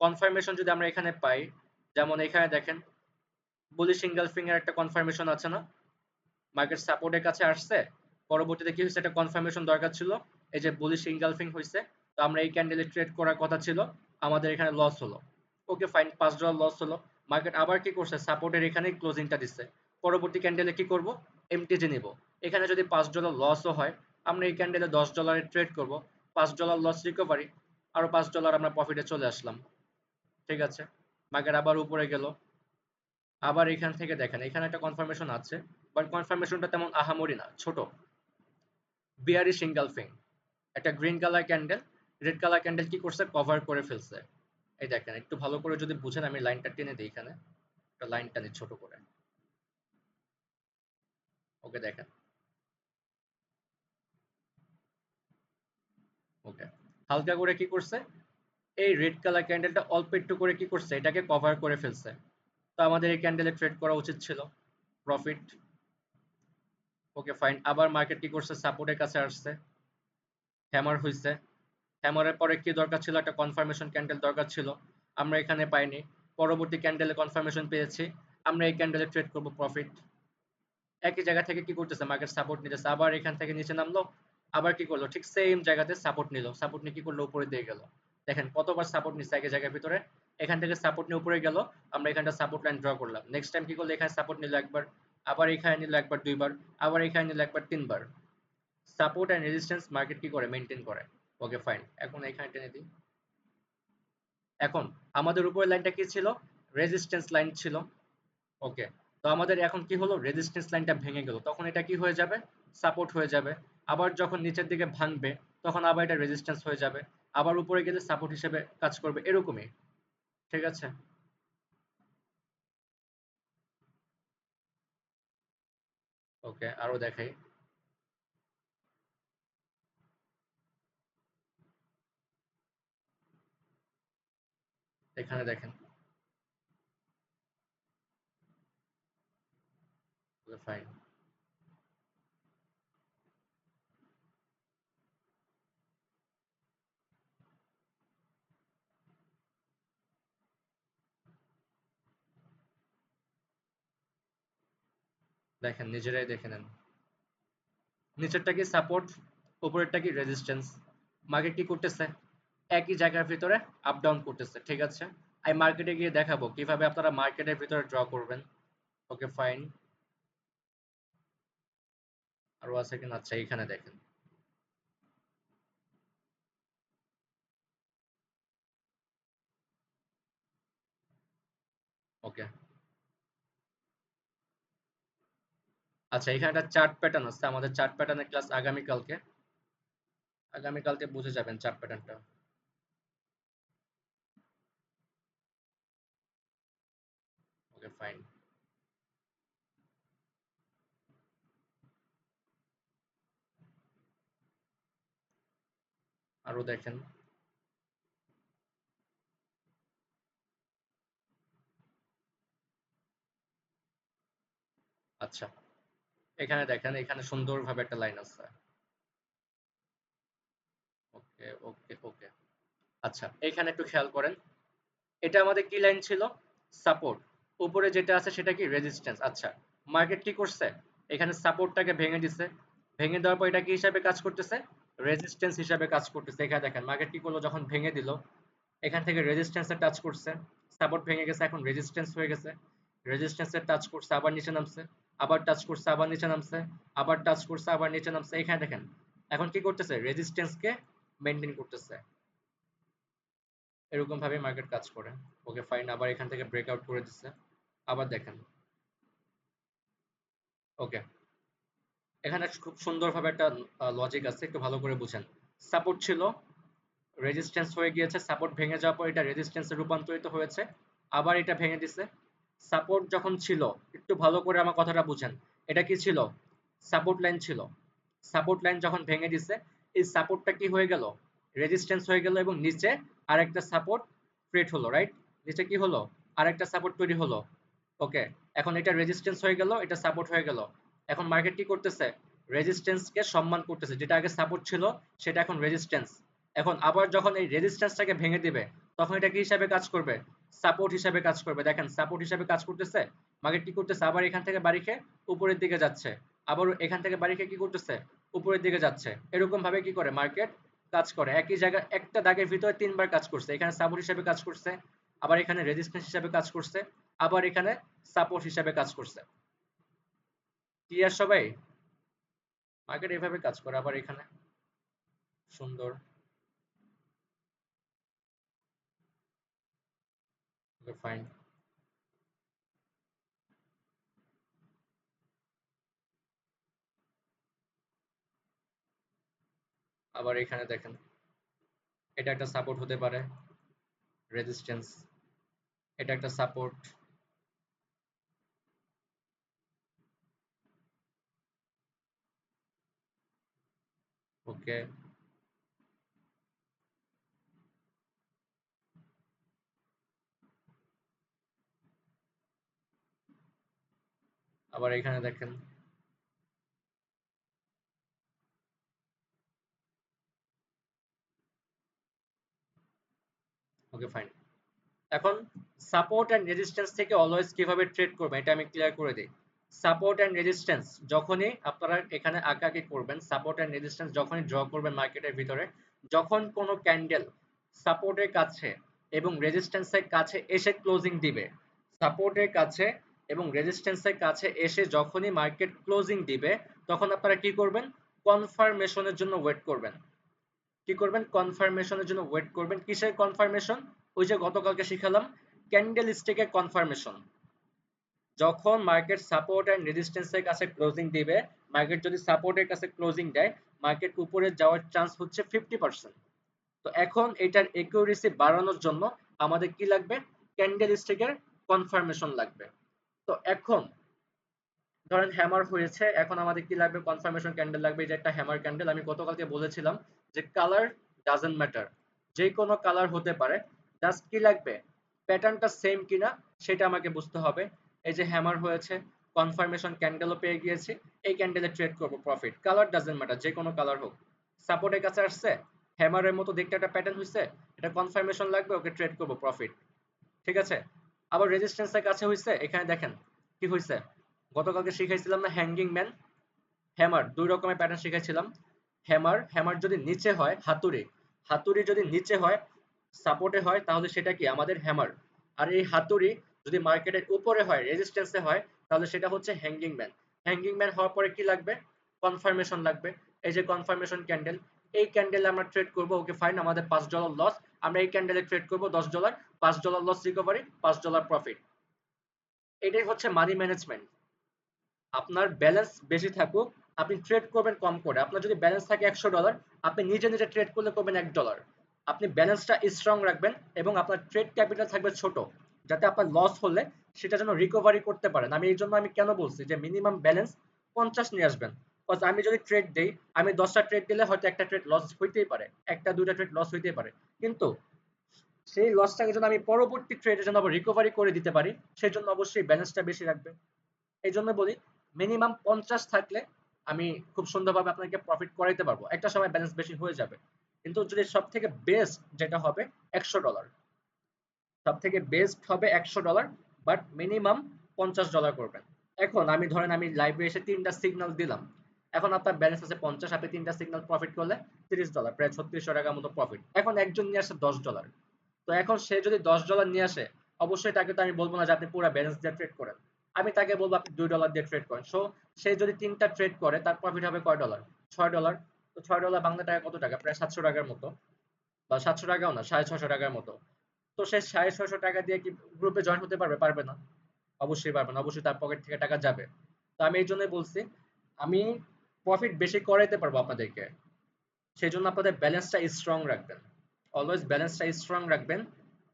কনফার্মেশন যদি আমরা এখানে পাই, যেমন এখানে দেখেন, বুলিশ ইনগালফিং এর একটা কনফার্মেশন আছে না? মার্কেট সাপোর্টের কাছে আসছে, পরবর্তীতে কি হয়েছে? একটা কনফার্মেশন দরকার ছিল, এই যে বুলিশ ইনগালফিং হয়েছে। তো আমরা এই ক্যান্ডেলে ট্রেড করার কথা ছিল, আমাদের এখানে লস হলো। ওকে ফাইন, $5 লস হলো। মার্কেট আবার কি করছে? সাপোর্টের এখানে ক্লোজিংটা দিচ্ছে। পরবর্তী ক্যান্ডেলে কি করব? এমটিজি নিব। এখানে যদি $5 লসও হয়, আমরা এই ক্যান্ডেলে $10 ট্রেড করব। $5 লস রিকভারি, আরো $5 আমরা প্রফিটে চলে আসলাম। ঠিক আছে, মার্কেট আবার উপরে গেল। আবার এখান থেকে দেখেন, এখানে একটা কনফার্মেশন আছে, বাট কনফার্মেশনটা তেমন আহামরি না, ছোট। বিয়ারিশ ইনগালফিং, একটা green colour candle, red colour candle কি করছে? কভার করে ফেলছে। এই দেখেন, একটু ভালো করে যদি বুঝেন, আমি লাইনটা টেনে দিই এখানে, একটা লাইন টানি ছোট করে। ওকে দেখেন, ওকে, হালকা করে কি করছে? এই রেড কালার ক্যান্ডেলটা অল্প একটু করে কি করছে? এটাকে কভার করে ফেলছে। তো আমাদের এই ক্যান্ডেলে ট্রেড করা উচিত ছিল, প্রফিট। ওকে ফাইন, আবার মার্কেট কি করছে? সাপোর্টের কাছে আসছে, হ্যামার হইছে। হ্যামারের পরে কি দরকার ছিল? একটা কনফার্মেশন ক্যান্ডেল দরকার ছিল, আমরা এখানে পাইনি। পরবর্তী ক্যান্ডেলে কনফার্মেশন পেয়েছি, আমরা এই ক্যান্ডেলে ট্রেড করব প্রফিট। একই জায়গা থেকে কি করতেছে? মার্কেট সাপোর্ট নিতেছে, আবার এখান থেকে নিচে নামলো, আবার কি করলো? ঠিক সেম জায়গাতে সাপোর্ট নিল, সাপোর্ট নিয়ে কি করলো? উপরে দিয়ে গেল। দেখেন কতবার সাপোর্ট নিচ্ছে একই জায়গার ভিতরে। এখান থেকে সাপোর্ট নিয়ে উপরে গেল, আমরা এখানটা সাপোর্ট লাইন ড্র করলাম। নেক্সট টাইম কি করলো? এখানে সাপোর্ট নিল একবার, আবার এখানে নিল একবার দুইবার, আবার এখানে নিল একবার তিনবার। সাপোর্ট এন্ড রেজিস্ট্যান্স মার্কেট কি করে? মেনটেন করে। ওকে ফাইন, এখন এখানে টেনে দিই। এখন আমাদের উপরের লাইনটা কি ছিল? রেজিস্ট্যান্স লাইন ছিল। ওকে, তো আমাদের এখন কি হলো? রেজিস্ট্যান্স লাইনটা ভেঙে গেল, তখন এটা কি হয়ে যাবে? সাপোর্ট হয়ে যাবে। আবার যখন নিচের দিকে ভাঙবে, তখন আবার এটা রেজিস্ট্যান্স হয়ে যাবে। আবার উপরে গেলে সাপোর্ট হিসেবে কাজ করবে, এরকমই। ঠিক আছে, ওকে, আরো দেখাই। এখানে দেখেন, ফাইন, দেখেন নিজেরাই দেখে নেন। নিচেরটা কি সাপোর্ট, উপরেরটা কি রেজিস্ট্যান্স। মার্কেট কি করতেছে? একই জায়গার ভিতরে আপ ডাউন করতেছে। ঠিক আছে, আমি মার্কেটে গিয়ে দেখাবো কিভাবে আপনারা মার্কেটের ভিতরে ড্র করবেন। ওকে ফাইন, আরো আছে কিনা? আচ্ছা, এইখানে দেখেন, ওকে, আচ্ছা, এখানে একটা চার্ট প্যাটার্ন আছে। আমাদের চার্ট প্যাটার্নের ক্লাস আগামীকালকে, আগামীকালকে বুঝে যাবেন চার্ট প্যাটার্নটা। ওকে ফাইন, আরো দেখেন, আচ্ছা, এখানে দেখেন, এখানে সুন্দরভাবে একটা লাইন আছে। ওকে, ওকে, ওকে। আচ্ছা, এখানে একটু খেয়াল করেন। এটা আমাদের কি লাইন ছিল? সাপোর্ট। উপরে যেটা আছে সেটা কি? রেজিস্ট্যান্স। আচ্ছা, মার্কেট কি করছে? এখানে সাপোর্টটাকে ভেঙে দিছে। ভেঙে দেওয়ার পর এটা কি হিসাবে কাজ করতেছে? রেজিস্ট্যান্স হিসাবে কাজ করতেছে। এখানে দেখেন মার্কেট কি করলো, যখন ভেঙে দিল, এখান থেকে রেজিস্ট্যান্সে টাচ করছে, সাপোর্ট ভেঙে গেছে, এখন রেজিস্ট্যান্স হয়ে গেছে। রেজিস্ট্যান্সে টাচ করছে, আবার নিচে নামছে, আবার টাচ করছে, আবার নিচে নামছে, আবার টাচ করছে, আবার নিচে নামছে। এখানে দেখেন এখন কি করতেছে? রেজিস্ট্যান্সকে মেনটেন করতেছে। এরকম ভাবে মার্কেট কাজ করে। ওকে ফাইন, আবার এখান থেকে ব্রেকআউট করে দিচ্ছে। আবার দেখেন। ওকে, এখানে খুব সুন্দরভাবে একটা লজিক আছে, একটু ভালো করে বুঝেন। সাপোর্ট ছিল, রেজিস্ট্যান্স হয়ে গিয়েছে, সাপোর্ট ভেঙে যাওয়ার পর এটা রেজিস্ট্যান্সে রূপান্তরিত হয়েছে, আবার এটা ভেঙে দিছে। সাপোর্ট যখন ছিল, একটু ভালো করে আমার কথাটা বুঝেন, এটা কি ছিল? সাপোর্ট লাইন ছিল। সাপোর্ট লাইন যখন ভেঙে দিছে, এই সাপোর্টটা কি হয়ে গেল? রেজিস্ট্যান্স হয়ে গেল, এবং নিচে আরেকটা সাপোর্ট ক্রিয়েট হলো, রাইট? নিচে কি হলো? আরেকটা সাপোর্ট তৈরি হলো। ওকে, এখন এটা রেজিস্ট্যান্স হয়ে গেল, এটা সাপোর্ট হয়ে গেল। এখন মার্কেট কি করতেছে? রেজিস্ট্যান্সকে সম্মান করতেছে, যেটা আগে সাপোর্ট ছিল সেটা এখন রেজিস্ট্যান্স। এখন আবার যখন এই রেজিস্ট্যান্সটাকে ভেঙে দিবে, তখন এটা কি হিসাবে কাজ করবে? সাপোর্ট হিসাবে কাজ করবে। দেখেন সাপোর্ট হিসাবে কাজ করতেছে। মার্কেট কি করতেছে? আবার এখান থেকে বাড়ি খেয়ে উপরের দিকে যাচ্ছে, আবার এখান থেকে বাড়ি খেয়ে কি করতেছে? উপরের দিকে যাচ্ছে। এরকম ভাবে কি করে মার্কেট কাজ করে? একই জায়গায় একটা দাগের ভিতরে তিনবার কাজ করছে। এখানে সাপোর্ট হিসাবে কাজ করছে, আবার এখানে রেজিস্ট্যান্স হিসাবে কাজ করছে, আবার এখানে সাপোর্ট হিসাবে কাজ করছে। ক্লিয়ার সবাই? মার্কেট এভাবে কাজ করে। আবার এখানে সুন্দর, ফাইন। আবার এখানে দেখেন, এটা একটা সাপোর্ট হতে পারে, রেজিস্ট্যান্স, এটা একটা সাপোর্ট। ওকে, আবার এখানে দেখেন। Okay fine. এখন সাপোর্ট এন্ড রেজিস্ট্যান্স থেকে অলওয়েজ কিভাবে ট্রেড করবেন এটা আমি ক্লিয়ার করে দিই। সাপোর্ট এন্ড রেজিস্ট্যান্স যখনই আপনারা এখানে আঁকাআঁকি করবেন, সাপোর্ট এন্ড রেজিস্ট্যান্স যখনই ড্র করবেন মার্কেটের ভিতরে, যখন কোনো ক্যান্ডেল সাপোর্টের কাছে এবং রেজিস্ট্যান্সের কাছে এসে ক্লোজিং দিবে, সাপোর্টের কাছে এবং রেজিস্ট্যান্সের কাছে এসে যখনই মার্কেট ক্লোজিং দিবে, তখন আপনারা কি করবেন? কনফার্মেশনের জন্য ওয়েট করবেন। কি করবেন? কনফার্মেশনের জন্য ওয়েট করবেন। কিসের কনফার্মেশন? ওই যে গতকালকে শিখালাম, ক্যান্ডেল স্টিকের কনফার্মেশন। যখন মার্কেট সাপোর্ট এন্ড রেজিস্ট্যান্সের কাছে ক্লোজিং দিবে, মার্কেট যদি সাপোর্টের কাছে ক্লোজিং দেয়, মার্কেট উপরে যাওয়ার চান্স হচ্ছে 50%। তো এখন এটার একিউরেসি বাড়ানোর জন্য আমাদের কি লাগবে? ক্যান্ডেল স্টিকের কনফার্মেশন লাগবে। তো এখন ধরেন হ্যামার হয়েছে, এখন আমাদের কি লাগবে? কনফার্মেশন ক্যান্ডেল লাগবে। এটা একটা হ্যামার ক্যান্ডেল। আমি গতকালকে বলেছিলাম যে কালার ডাজন্ট ম্যাটার, যে কোনো কালার হতে পারে, জাস্ট কি লাগবে? প্যাটার্নটা সেম কিনা সেটা আমাকে বুঝতে হবে। এই যে হ্যামার হয়েছে, কনফার্মেশন ক্যান্ডেলও পেয়ে গিয়েছি, এই ক্যান্ডেলে ট্রেড করব প্রফিট। কালার ডাজন্ট ম্যাটার, যে কোনো কালার হোক। সাপোর্টের কাছে আসছে, হ্যামারের মতো দেখতে একটা প্যাটার্ন হয়েছে, এটা কনফার্মেশন লাগবে, ওকে ট্রেড করব প্রফিট। ঠিক আছে? আবার রেজিস্ট্যান্সের কাছে হইছে, এখানে দেখেন কি হইছে। গতকালকে শিখাইছিলাম না হ্যাঙ্গিং ম্যান, হ্যামার, দুই রকমের প্যাটার্ন শিখাইছিলাম। হ্যামার, হ্যামার যদি নিচে হয়, হাতুড়ি, হাতুড়ি যদি নিচে হয়, সাপোর্টে হয়, তাহলে সেটা কি? আমাদের হ্যামার। আর এই হাতুড়ি যদি মার্কেটের উপরে হয়, রেজিস্ট্যান্সে হয়, তাহলে সেটা হচ্ছে হ্যাঙ্গিং ম্যান। হ্যাঙ্গিং ম্যান হওয়ার পরে কি লাগবে? কনফার্মেশন লাগবে। এই যে কনফার্মেশন ক্যান্ডেল, এই ক্যান্ডেলে আমরা ট্রেড করব। ওকে ফাইন, আমাদের $5 লস, আমরা এই ক্যান্ডেলে ট্রেড করব $10, $5 লস রিকভারি, $5 প্রফিট। এটাই হচ্ছে মানি ম্যানেজমেন্ট। আপনার ব্যালেন্স বেশি থাকুক, আপনি ট্রেড করবেন কম করে। আপনার যদি ব্যালেন্স থাকে $100, আপনি নিজে নিজে ট্রেড করলে করবেন $1। আপনি ব্যালেন্সটা স্ট্রং রাখবেন এবং আপনার ট্রেড ক্যাপিটাল থাকবে ছোট, যাতে আপনার লস হলে সেটা যেন রিকভারি করতে পারেন। আমি এই জন্য আমি কেন বলছি যে মিনিমাম ব্যালেন্স 50 নিয়ে আসবেন। আমি যদি ট্রেড দেই, আমি 10টা ট্রেড দিলে হয়তো একটা ট্রেড লস হইতেই পারে, একটা দুইটা ট্রেড লস হইতেই পারে, কিন্তু সেই লসটাকে যেন আমি পরবর্তী ট্রেডে যেন আবার রিকভারি করে দিতে পারি, সেই জন্য অবশ্যই ব্যালেন্সটা বেশি রাখবে। এই জন্য বলি মিনিমাম 50 থাকলে আমি খুব সুন্দরভাবে আপনাকে প্রফিট করাইতে পারবো, একটা সময় ব্যালেন্স বেশি হয়ে যাবে। কিন্তু যদি সব থেকে বেস্ট যেটা হবে $100, সব থেকে বেস্ট হবে $100, বাট মিনিমাম $50 করবেন। এখন আমি ধরেন আমি লাইভে এসে 3টা সিগন্যাল দিলাম, এখন আপনার ব্যালেন্স আছে 50, আপনি 3টা সিগন্যাল প্রফিট করলে $30, প্রায় 3600 টাকার মতো প্রফিট। এখন একজন নিয়ে আসে $10, তো এখন সে যদি $10 নিয়ে আসে, অবশ্যই তাকে তো আমি বলবো না যে আপনি পুরো ব্যালেন্স দিয়ে ট্রেড করেন, আমি তাকে বলবো আপনি $2 দিয়ে ট্রেড করেন। সো সে যদি 3টা ট্রেড করে তার প্রফিট হবে কয় ডলার? $6। তো $6 বাংলা টাকা কত টাকা? প্রায় 700 টাকার মতো, বা 700 টাকাও না, 650 টাকার মতো। তো সে 650 টাকা দিয়ে কি গ্রুপে জয়েন হতে পারবে? পারবে না, অবশ্যই পারবে না, অবশ্যই তার পকেট থেকে টাকা যাবে। তো আমি এই জন্যই বলছি আমি প্রফিট বেশি করাইতে পারবো আপনাদেরকে, সেই জন্য আপনাদের ব্যালেন্সটা স্ট্রং রাখবেন, অলওয়েজ ব্যালেন্সটা স্ট্রং রাখবেন,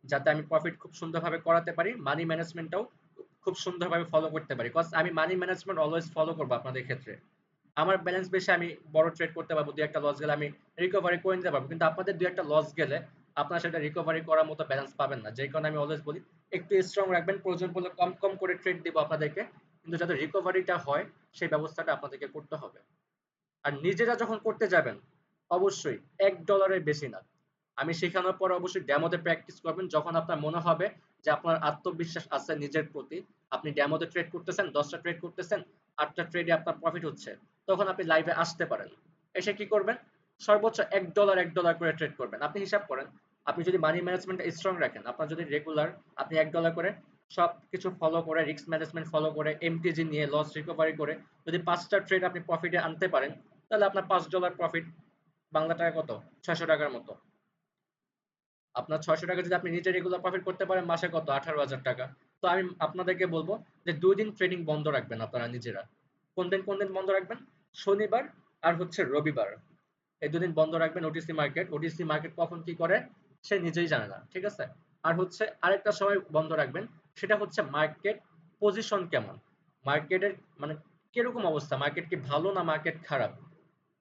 যাতে আমি প্রফিট খুব সুন্দরভাবে করাতে পারি, মানি ম্যানেজমেন্টটাও খুব সুন্দরভাবে ফলো করতে পারি। কজ আমি মানি ম্যানেজমেন্ট অলওয়েজ ফলো করবো আপনাদের ক্ষেত্রে। আমার ব্যালেন্স বেশি, আমি বড় ট্রেড করতে পারবো, দুই একটা লস গেলে আমি রিকভারি করে নিতে পারবো, কিন্তু আপনাদের দুই একটা লস গেলে আপনারা সেটা রিকভারি করার মতো ব্যালেন্স পাবেন না। যেই কারণে আমি অলওয়েজ বলি একটু স্ট্রং রাখবেন, প্রয়োজন পড়লে কম কম করে ট্রেড দিব আপনাদেরকে, কিন্তু যাতে রিকভারিটা হয় সেই ব্যবস্থাটা আপনাদেরকে করতে হবে। আর নিজেরা যখন করতে যাবেন অবশ্যই $1 বেশি না, আমি শেখানোর পর অবশ্যই ডেমোতে প্র্যাকটিস করবেন। যখন আপনার মনে হবে যে আপনার আত্মবিশ্বাস আছে নিজের প্রতি, আপনি ডেমোতে ট্রেড করতেছেন, 10টা ট্রেড করতেছেন, 8টা ট্রেডে আপনার প্রফিট হচ্ছে, তখন আপনি লাইভে আসতে পারেন। এসে কি করবেন? সর্বোচ্চ $1 করে ট্রেড করবেন। আপনি হিসাব করেন, আপনি যদি মানি ম্যানেজমেন্ট স্ট্রং রাখেন, আপনার যদি রেগুলার আপনি $1 করে সব কিছু ফলো করে, রিস্ক ম্যানেজমেন্ট ফলো করে, এমটিজি নিয়ে লস রিকভারি করে যদি 5টা ট্রেড আপনি প্রফিটে আনতে পারেন, তাহলে আপনার $5 প্রফিট বাংলা টাকা কত? 600 টাকার মতো। আপনার 600 টাকা যদি আপনি নিজে রেগুলার প্রফিট করতে পারেন, মাসে কত? 18,000 টাকা। তো আমি আপনাদেরকে বলবো যে 2 দিন ট্রেডিং বন্ধ রাখবেন আপনারা নিজেরা। কোন দিন বন্ধ রাখবেন? শনিবার আর হচ্ছে রবিবার, এই 2 দিন বন্ধ রাখবেন। ওটিসি মার্কেট, ওটিসি মার্কেট কখন কি করে সে নিজেই জানে না, ঠিক আছে? আর হচ্ছে আরেকটা সময় বন্ধ রাখবেন, সেটা হচ্ছে মার্কেট পজিশন কেমন, মার্কেটের মানে কিরকম অবস্থা, মার্কেট কি ভালো না মার্কেট খারাপ।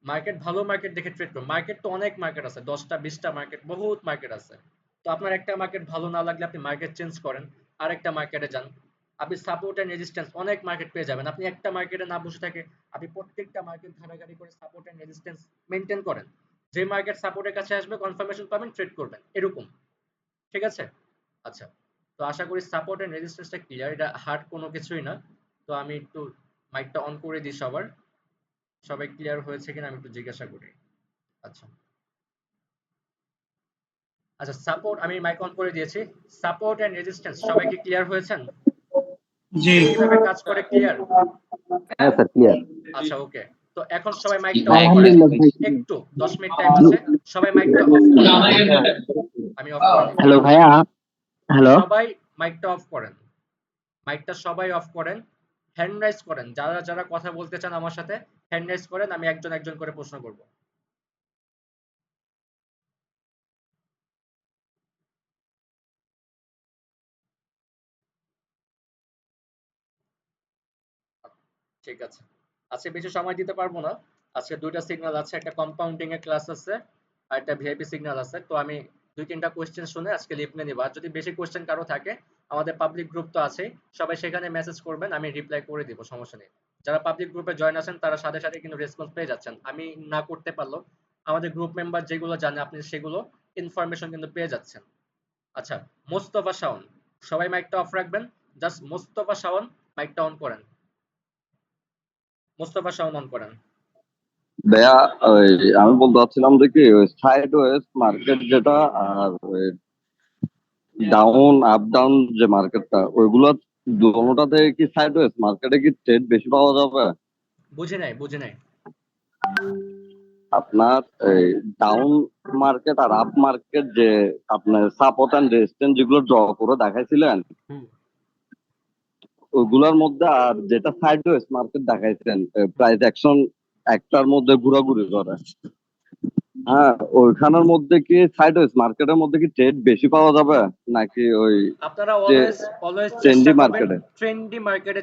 মার্কেট ভালো মার্কেট দেখে ট্রেড করুন। মার্কেট তো অনেক মার্কেট আছে, 10টা 20টা মার্কেট, বহুত মার্কেট আছে। তো আপনার একটা মার্কেট ভালো না লাগলে আপনি মার্কেট চেঞ্জ করেন, আরেকটা মার্কেটে যান। আপনি সাপোর্ট এন্ড রেজিস্ট্যান্স অনেক মার্কেট পেয়ে যাবেন। আপনি একটা মার্কেটে না বসে থাকে আপনি প্রত্যেকটা মার্কেট ঘাটাঘাটি করে সাপোর্ট এন্ড রেজিস্ট্যান্স মেনটেন করেন। যে মার্কেট সাপোর্টের কাছে আসবে কনফার্মেশন পাবেন, ট্রেড করবেন, এরকম। ঠিক আছে? আচ্ছা, তো আশা করি সাপোর্ট এন্ড রেজিস্ট্যান্সটা ক্লিয়ার, এটা হার্ড কোনো কিছুই না। তো আমি একটু মাইকটা অন করে দিই সবার, সবাই ক্লিয়ার হয়েছে কিনা আমি একটু জিজ্ঞাসা করি। আচ্ছা, আচ্ছা, সাপোর্ট আমি মাইক অন করে দিয়েছি। সাপোর্ট এন্ড রেজিস্ট্যান্স সবাই কি ক্লিয়ার হয়েছেন? জি এটা কিভাবে কাজ করে ক্লিয়ার? হ্যাঁ স্যার, ক্লিয়ার। আচ্ছা, ওকে। তো এখন সবাই মাইকটা অফ করেন। আলহামদুলিল্লাহ ভাই। একটু 10 মিনিট টাইম আছে, সবাই মাইকটা অফ করেন। আমি অফ করে দিচ্ছি। হ্যালো ভাইয়া, হ্যালো। সবাই মাইকটা অফ করেন, মাইকটা সবাই অফ করেন। হ্যান্ড রাইজ করেন, যারা যারা কথা বলতে চান আমার সাথে হ্যান্ড রাইজ করেন, আমি একজন একজন করে প্রশ্ন করব। ঠিক আছে, আজকে বেশি সময় দিতে পারবো না। আজকে 2টা সিগন্যাল আছে, একটা কম্পাউন্ডিং এর ক্লাস আছে আর একটা ভিআইপি সিগন্যাল আছে। তো আমি 2-3টা কোয়েশ্চেন শুনে আজকে লিভ নিয়ে নিব। আর যদি বেশি কোয়েশ্চেন কারো থাকে, আমাদের পাবলিক গ্রুপ তো আছেই, সবাই সেখানে মেসেজ করবেন, আমি রিপ্লাই করে দিব, সমস্যা নেই। যারা পাবলিক গ্রুপে জয়েন আছেন তারা সাথে সাথে কিন্তু রেসপন্স পেয়ে যাচ্ছেন, আমি না করতে পারলেও আমাদের গ্রুপ মেম্বার যেগুলো জানে আপনি সেগুলো ইনফরমেশন কিন্তু পেয়ে যাচ্ছেন। আচ্ছা, মোস্তফা শাওন, সবাই মাইকটা অফ রাখবেন। জাস্ট মোস্তফা শাওন মাইকটা অন করেন, মোস্তফা শাওন অন করেন। ভাইয়া, ওই আমি বলতে চাচ্ছিলাম যে কি ওই সাইড ওয়েজ মার্কেট যেটা আর ডাউন আপ ডাউন যে মার্কেটটা ওইগুলো দুটোটাতে কি সাইড ওয়েজ মার্কেটে কি ট্রেড বেশি পাওয়া যাবে? বুঝি নাই, বুঝি নাই। আপনার এই ডাউন মার্কেট আর আপ মার্কেট যে আপনার সাপোর্ট এন্ড রেজিস্ট্যান্স যেগুলো ড্র করে দেখাইছিলেন হুম। ওইগুলোর মধ্যে আর যেটা সাইড ওয়েজ মার্কেট দেখাইছেন প্রাইস অ্যাকশন একটার মধ্যে ঘোরাঘুরি করে, হ্যাঁ ওইখানের মধ্যে কি সাইডওয়েজ মার্কেটের মধ্যে কি ট্রেড বেশি পাওয়া যাবে নাকি ওই আপনারা যে অলওয়েজ অলওয়েজ চেষ্টা ট্রেন্ডি করবেন মার্কেটে? ট্রেন্ডি মার্কেটে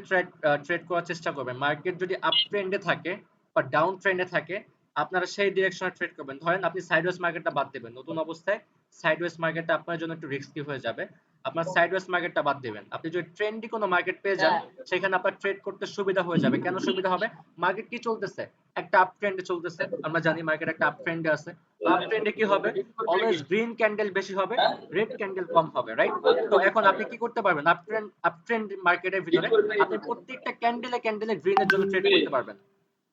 ট্রেড করার চেষ্টা করবেন। মার্কেট যদি আপ ট্রেন্ডে থাকে বা ডাউন ট্রেন্ডে থাকে, আপনারা সেই ডিরেকশনে ট্রেড করবেন। ধরেন আপনি সাইডওয়েজ মার্কেটটা বাদ দেবেন, নতুন অবস্থায় সাইডওয়েজ মার্কেটটা আপনার জন্য একটু রিস্কি হয়ে যাবে। আপনার সাইডওয়েজ মার্কেটটা বাদ দিবেন। আপনি যদি ট্রেন্ডি কোনো মার্কেট পেয়ে যান, সেখানে আপনার ট্রেড করতে সুবিধা হয়ে যাবে। কেন সুবিধা হবে? মার্কেট কি চলতেছে? একটা আপ ট্রেন্ডে চলতেছে। আমরা জানি মার্কেট একটা আপ ট্রেন্ডে আছে। আপ ট্রেন্ডে কি হবে? অলওয়েজ গ্রিন ক্যান্ডেল বেশি হবে, রেড ক্যান্ডেল কম হবে, রাইট? তো এখন আপনি কি করতে পারবেন? আপ ট্রেন্ড মার্কেটের ভিতরে আপনি প্রত্যেকটা ক্যান্ডেলে গ্রিনের জন্য ট্রেড করতে পারবেন।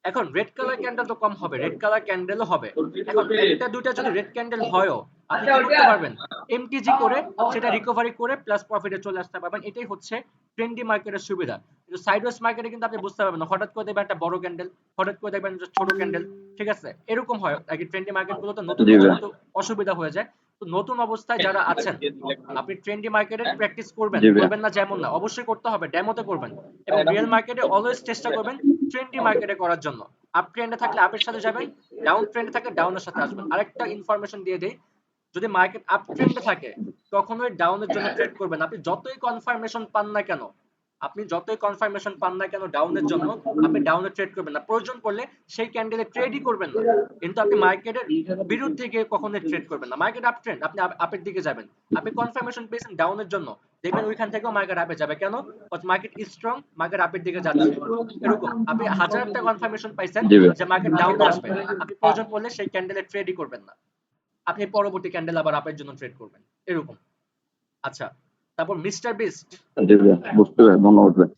এখন রেড কালার ক্যান্ডেল তো কম হবে, রেড কালার ক্যান্ডেলও হবে। এখন একটা দুইটা যদি রেড ক্যান্ডেল হয়ও, আপনি কি করতে পারবেন? এমটিজি করে সেটা রিকভারি করে প্লাস প্রফিটে চলে আসতে পারবেন। এটাই হচ্ছে ট্রেন্ডি মার্কেটের সুবিধা। কিন্তু সাইডওয়েজ মার্কেটে কিন্তু আপনি বুঝতে পারবেন না, হঠাৎ করে দেখবেন একটা বড় ক্যান্ডেল, হঠাৎ করে দেখবেন যে ছোট ক্যান্ডেল, ঠিক আছে? এরকম হয় আর কি। ট্রেন্ডি মার্কেটগুলোতে নতুন জি ভাই। একটু অসুবিধা হয়ে যায়। তো নতুন অবস্থায় যারা আছেন, আপনি ট্রেন্ডি মার্কেটে প্র্যাকটিস করবেন, জি ভাই। করবেন না যেমন না, অবশ্যই করতে হবে, ডেমোতে করবেন। এবং রিয়েল মার্কেটে অলওয়েজ চেষ্টা করবেন ট্রেন্ডি মার্কেটে করার জন্য। আপ ট্রেন্ডে থাকলে আপের সাথে যাবেন, ডাউন ট্রেন্ডে থাকলে ডাউনের সাথে আসবেন। আরেকটা ইনফরমেশন দিয়ে দেই, যদি মার্কেট আপ ট্রেন্ডে থাকে কখনোই ডাউনের জন্য ট্রেড করবেন না। আপনি যতই কনফার্মেশন পান না কেন ডাউনের জন্য, আপনি ডাউনে ট্রেড করবেন না। প্রয়োজন পড়লে সেই ক্যান্ডেলে ট্রেডই করবেন না। কিন্তু আপনি মার্কেটের বিরুদ্ধে গিয়ে কখনোই ট্রেড করবেন না। মার্কেট আপ ট্রেন্ড, আপনি আপের দিকে যাবেন। আপনি কনফার্মেশন পেয়েছেন ডাউনের জন্য, দেখবেন ওইখান থেকেও মার্কেট আপে যাবে। কেন? মার্কেট স্ট্রং, মার্কেট আপের দিকে যাচ্ছে। এরকম আপনি হাজারটা কনফার্মেশন পাইছেন জি ভাই। যে মার্কেট ডাউনে আসবে, আপনি প্রয়োজন পড়লে সেই ক্যান্ডেলে ট্রেডই করবেন না। আপনি পরবর্তী ক্যান্ডেল আবার আপের জন্য ট্রেড করবেন, এরকম। আচ্ছা, তারপর মিস্টার বিস্ট। জি ভাই, বুঝতে ভাই, ধন্যবাদ ভাই।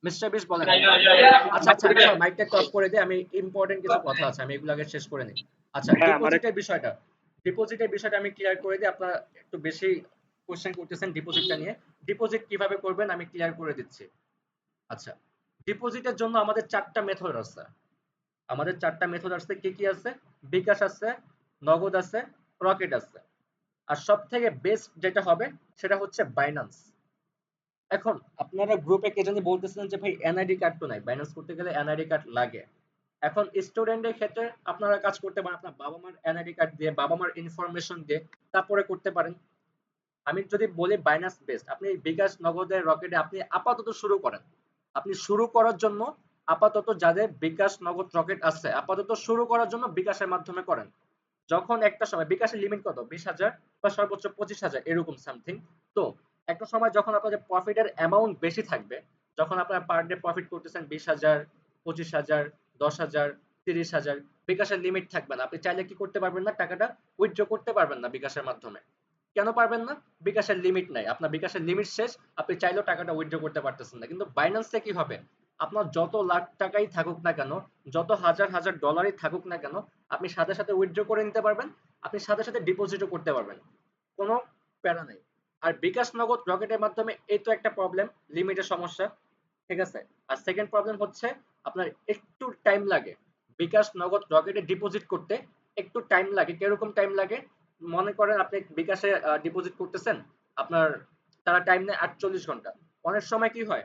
মিস্টার বিস্ট বলেন। আচ্ছা আচ্ছা, আমি মাইকটা একটু অফ করে দিই, আমি ইম্পর্টেন্ট কিছু কথা আছে, আমি এগুলো আগে শেষ করে নিই। আচ্ছা, ডিপোজিটের বিষয়টা আমি ক্লিয়ার করে দিই। আপনারা একটু বেশি কোশ্চেন করতেছেন ডিপোজিটটা নিয়ে। ডিপোজিট কিভাবে করবেন আমি ক্লিয়ার করে দিচ্ছি। আচ্ছা, ডিপোজিটের জন্য আমাদের চারটা মেথড আছে। কি কি আছে? বিকাশ আছে, নগদ আছে, রকেট আছে। আর সবথেকে বেস্ট যেটা হবে সেটা হচ্ছে বাইন্যান্স। এখন আপনারা গ্রুপে কে জানি বলতেছেন যে ভাই এনআইডি কার্ড তো নাই, বাইন্যান্স করতে গেলে এনআইডি কার্ড লাগে। এখন স্টুডেন্টের ক্ষেত্রে আপনারা কাজ করতে পারেন আপনার বাবা মার এনআইডি কার্ড দিয়ে, বাবা মার ইনফরমেশন দিয়ে তারপরে করতে পারেন। আমি যদি বলি বাইন্যান্স বেস্ট, আপনি বিকাশ, নগদের, রকেটে আপনি আপাতত শুরু করেন। আপনি শুরু করার জন্য আপাতত যাদের বিকাশ, নগদ, রকেট আছে, আপাতত শুরু করার জন্য বিকাশের মাধ্যমে করেন। যখন একটা সময় বিকাশের লিমিট কত? 20,000 বা সর্বোচ্চ 25,000 এরকম সামথিং। তো একটা সময় যখন আপনাদের প্রফিটের অ্যামাউন্ট বেশি থাকবে, যখন আপনারা পার ডে প্রফিট করতেছেন 20,000, 25,000, 10,000, 30,000, বিকাশের লিমিট থাকবে না। আপনি চাইলে কি করতে পারবেন না? টাকাটা উইথড্র করতে পারবেন না বিকাশের মাধ্যমে। কেন পারবেন না? বিকাশের লিমিট নাই, আপনার বিকাশের লিমিট শেষ, আপনি চাইলেও টাকাটা উইথড্র করতে পারতেছেন না। কিন্তু বাইন্যান্সে কি হবে? আপনার যত লাখ টাকাই থাকুক না কেন, যত হাজার হাজার ডলারই থাকুক না কেন, আপনি সাথে সাথে উইথড্র করে নিতে পারবেন, আপনি সাথে সাথে ডিপোজিটও করতে পারবেন, কোনো প্যারা নেই। আর বিকাশ, নগদ, রকেটের মাধ্যমে এই তো একটা প্রবলেম, লিমিটের সমস্যা, ঠিক আছে? আর সেকেন্ড প্রবলেম হচ্ছে আপনার একটু টাইম লাগে বিকাশ, নগদ, রকেটে ডিপোজিট করতে। একটু টাইম লাগে। কিরকম টাইম লাগে? মনে করেন আপনি বিকাশে ডিপোজিট করতেছেন, আপনার তারা টাইম নেয় 48 ঘন্টা। অনেক সময় কি হয়,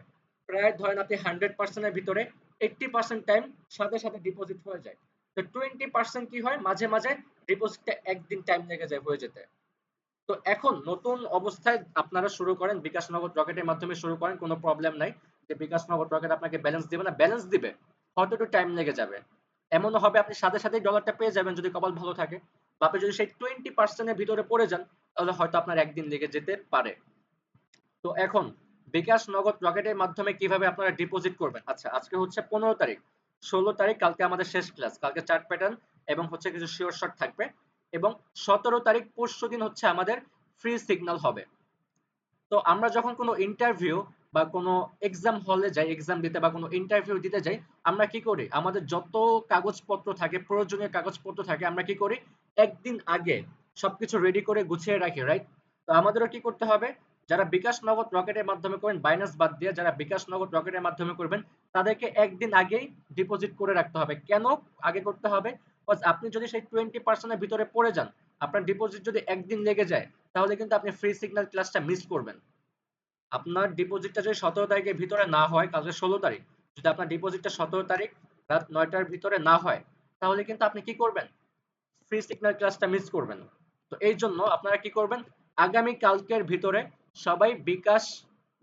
প্রায় ধরেন আপনি 100% এর ভিতরে 80% টাইম সাথে সাথে ডিপোজিট হয়ে যায়। তো 20% কি হয়, মাঝে মাঝে ডিপোজিটটা একদিন টাইম লেগে যায় হয়ে যেতে। তো এখন নতুন অবস্থায় আপনারা শুরু করেন বিকাশ, নগদ, রকেটের মাধ্যমে শুরু করেন, কোনো প্রবলেম নাই যে বিকাশ, নগদ, রকেট আপনাকে ব্যালেন্স দিবে না, ব্যালেন্স দিবে, হয়তো একটু টাইম লেগে যাবে। এমনও হবে আপনি সাথে সাথেই ডলারটা পেয়ে যাবেন যদি কপাল ভালো থাকে। বা আপনি যদি সেই 20% এর ভিতরে পড়ে যান, তাহলে হয়তো আপনার একদিন লেগে যেতে পারে। তো এখন বিকাশ, নগদ, রকেটের মাধ্যমে কিভাবে আপনারা ডিপোজিট করবেন? আচ্ছা, আজকে হচ্ছে 15 তারিখ, 16 তারিখ কালকে আমাদের শেষ ক্লাস, কালকে চার্ট প্যাটার্ন এবং হচ্ছে কিছু শিওর শর্ট থাকবে। এবং 17 তারিখ পরশুদিন হচ্ছে আমাদের ফ্রি সিগন্যাল হবে। তো আমরা যখন কোনো ইন্টারভিউ বা কোনো এক্সাম হলে যাই এক্সাম দিতে বা কোনো ইন্টারভিউ দিতে যাই, আমরা কি করি? আমাদের যত কাগজপত্র থাকে, প্রয়োজনীয় কাগজপত্র থাকে, আমরা কি করি? একদিন আগে সবকিছু রেডি করে গুছিয়ে রাখি, রাইট? তো আমাদেরও কি করতে হবে? যারা বিকাশ, নগদ, রকেটের মাধ্যমে করবেন, বাইন্যান্স বাদ দিয়ে যারা বিকাশ, নগদ, রকেটের মাধ্যমে করবেন, তাদেরকে একদিন আগেই ডিপোজিট করে রাখতে হবে। কেন আগে করতে হবে? আপনি যদি সেই 20% এর ভিতরে পড়ে যান, আপনার ডিপোজিট যদি একদিন লেগে যায়, তাহলে কিন্তু আপনি ফ্রি সিগন্যাল ক্লাসটা মিস করবেন। আপনার ডিপোজিটটা যদি 17 তারিখের ভিতরে না হয়, কালকে 16 তারিখ, যদি আপনার ডিপোজিটটা 17 তারিখ রাত 9টার ভিতরে না হয়, তাহলে কিন্তু আপনি কি করবেন? ফ্রি সিগন্যাল ক্লাসটা মিস করবেন। তো এই জন্য আপনারা কি করবেন? আগামী কালকের ভিতরে সবাই বিকাশ,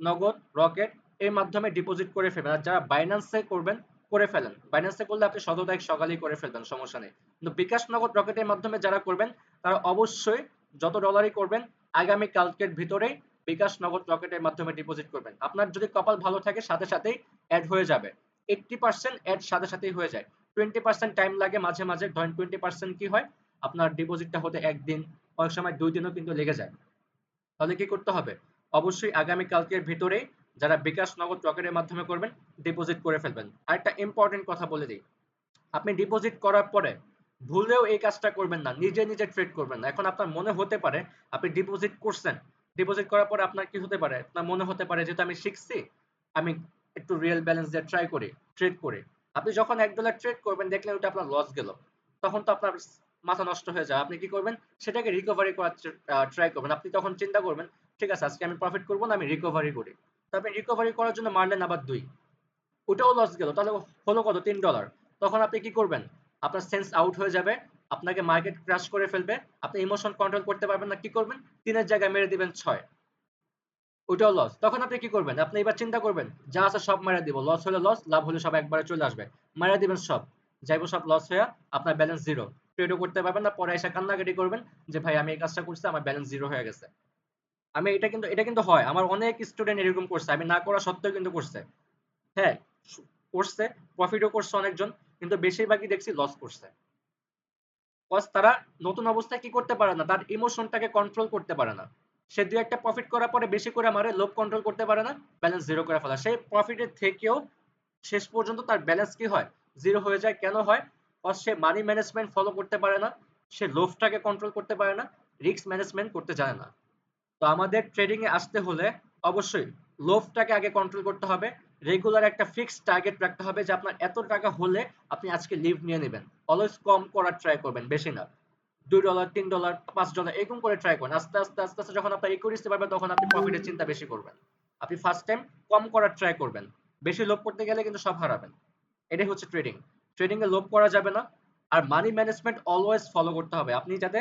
নগদ, রকেট এর মাধ্যমে ডিপোজিট করে ফেলবেন। আর যারা বাইন্যান্সে করবেন, করে ফেলেন। বাইন্যান্সে করলে আপনি 17 তারিখ সকালেই করে ফেলবেন, সমস্যা নেই। কিন্তু বিকাশ, নগদ, রকেটের মাধ্যমে যারা করবেন, তারা অবশ্যই যত ডলারই করবেন আগামী কালকের ভিতরেই বিকাশ নগদ রকেটের মাধ্যমে ডিপোজিট করবেন। আপনার যদি কপাল ভালো থাকে সাথে সাথেই অ্যাড হয়ে যাবে। 80% অ্যাড সাথে সাথেই হয়ে যায়। 20% টাইম লাগে মাঝে মাঝে। ধরেন 20% কি হয়, আপনার ডিপোজিটটা হতে একদিন, অনেক সময় 2 দিনও কিন্তু লেগে যায়। তাহলে কি করতে হবে, অবশ্যই আগামী কালকের ভিতরেই যারা বিকাশ নগদ রকেটের মাধ্যমে করবেন ডিপোজিট করে ফেলবেন। আরেকটা ইম্পর্টেন্ট কথা বলে দিই, আপনি ডিপোজিট করার পরে ভুলেও এই কাজটা করবেন না, নিজে নিজে ট্রেড করবেন না। এখন আপনার মনে হতে পারে আপনি ডিপোজিট করছেন, ডিপোজিট করার পরে আপনার কি হতে পারে, আপনার মনে হতে পারে যেহেতু আমি শিখছি, আমি একটু রিয়েল ব্যালেন্স দিয়ে ট্রাই করি, ট্রেড করি। আপনি যখন $1 ট্রেড করবেন দেখলেন ওটা আপনার লস গেল, তখন তো আপনার মাথা নষ্ট হয়ে যায়। আপনি কি করবেন, সেটাকে রিকভারি করার ট্রাই করবেন। আপনি তখন চিন্তা করবেন ঠিক আছে আজকে আমি প্রফিট করবো না, আমি রিকভারি করি। তো আপনি রিকভারি করার জন্য মারলেন আবার 2, ওটাও লস গেল, তাহলে হলো কত, $3। তখন আপনি কি করবেন, আপনার সেন্স আউট হয়ে যাবে, আপনাকে মার্কেট ক্র্যাশ করে ফেলবে, আপনি ইমোশন কন্ট্রোল করতে পারবেন না, কি করবেন, 3-এর জায়গায় মেরে দিবেন 6, ওটাও লস। তখন আপনি কি করবেন, আপনি এবার চিন্তা করবেন যা আছে সব মেরে দিব, লস হলে লস, লাভ হলে সব একবারে চলে আসবে, মেরে দিবেন সব, যাইবো সব লস হয়ে, আপনার ব্যালেন্স জিরো, ট্রেডও করতে পারবেন না, পরে এসে কান্নাকাটি করবেন যে ভাই আমি এই কাজটা করছি আমার ব্যালেন্স জিরো হয়ে গেছে। আমি এটা কিন্তু হয়, আমার অনেক স্টুডেন্ট এরকম করছে, আমি না করা সত্ত্বেও কিন্তু করছে। হ্যাঁ, করছে, প্রফিটও করছে অনেকজন, কিন্তু বেশিরভাগই দেখছি লস করছে। কজ তারা নতুন অবস্থায় কি করতে পারে না, তার ইমোশনটাকে কন্ট্রোল করতে পারে না। সে দুই একটা প্রফিট করার পরে বেশি করে মারে, লোভ কন্ট্রোল করতে পারে না, ব্যালেন্স জিরো করে ফেলা। সেই প্রফিটের থেকেও শেষ পর্যন্ত তার ব্যালেন্স কি হয়, জিরো হয়ে যায়। কেন হয়, কজ সে মানি ম্যানেজমেন্ট ফলো করতে পারে না, সে লোভটাকে কন্ট্রোল করতে পারে না, রিস্ক ম্যানেজমেন্ট করতে জানে না। তো আমাদের ট্রেডিং এ আসতে হলে অবশ্যই লোভটাকে আগে কন্ট্রোল করতে হবে, রেগুলার একটা ফিক্সড টার্গেট রাখতে হবে যে আপনার এত টাকা হলে আপনি আজকে লিভ নিয়ে নেবেন। অলওয়েজ কম করার ট্রাই করবেন, বেশি না। $2, $3, $5 এরকম করে ট্রাই করেন। আস্তে আস্তে আস্তে আস্তে যখন আপনার ইকুইটি পারবেন তখন আপনি প্রফিটের চিন্তা বেশি করবেন। আপনি ফার্স্ট টাইম কম করার ট্রাই করবেন, বেশি লোভ করতে গেলে কিন্তু সব হারাবেন। এটাই হচ্ছে ট্রেডিং। ট্রেডিং এ লোভ করা যাবে না, আর মানি ম্যানেজমেন্ট অলওয়েজ ফলো করতে হবে। আপনি যাতে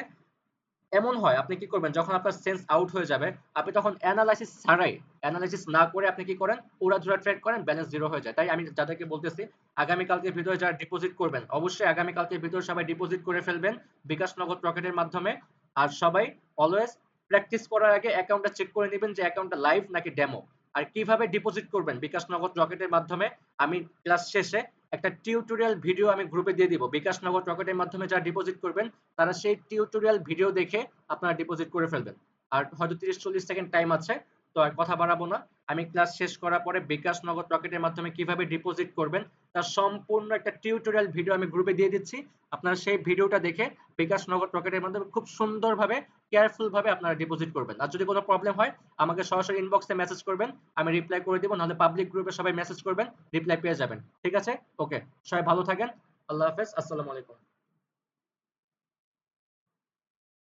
এমন হয়, আপনি কি করবেন যখন আপনার সেন্স আউট হয়ে যাবে, আপনি তখন অ্যানালাইসিস ছাড়াই, অ্যানালাইসিস না করে আপনি কি করেন, উড়াধুরা ট্রেড করেন, ব্যালেন্স জিরো হয়ে যায়। তাই আমি যাদেরকে বলতেছি আগামী কালকের ভিতরে যারা ডিপোজিট করবেন অবশ্যই আগামী কালকের ভিতরে সবাই ডিপোজিট করে ফেলবেন বিকাশ নগদ রকেটের মাধ্যমে। আর সবাই অলওয়েজ প্র্যাকটিস করার আগে অ্যাকাউন্টটা চেক করে নেবেন যে অ্যাকাউন্টটা লাইভ নাকি ডেমো। আর কিভাবে ডিপোজিট করবেন বিকাশ নগদ রকেটের মাধ্যমে আমি ক্লাস শেষে একটা টিউটোরিয়াল ভিডিও আমি গ্রুপে দিয়ে দিব। বিকাশ নগদ রকেটের মাধ্যমে যারা ডিপোজিট করবেন তারা সেই টিউটোরিয়াল ভিডিও দেখে আপনারা ডিপোজিট করে ফেলবেন। আর হয়তো 30-40 সেকেন্ড টাইম আছে, তো আর কথা বাড়াবো না। আমি ক্লাস শেষ করার পরে বিকাশ নগদ রকেটের মাধ্যমে কিভাবে ডিপোজিট করবেন তার সম্পূর্ণ একটা টিউটোরিয়াল ভিডিও আমি গ্রুপে দিয়ে দিচ্ছি। আপনারা সেই ভিডিওটা দেখে বিকাশ নগদ রকেটের মাধ্যমে খুব সুন্দরভাবে কেয়ারফুল ভাবে আপনারা ডিপোজিট করবেন। আর যদি কোনো প্রবলেম হয় আমাকে সরাসরি ইনবক্সে মেসেজ করবেন, আমি রিপ্লাই করে দিব, নাহলে পাবলিক গ্রুপে সবাই মেসেজ করবেন, রিপ্লাই পেয়ে যাবেন। ঠিক আছে, ওকে, সবাই ভালো থাকেন, আল্লাহ হাফেজ, আসসালামু আলাইকুম।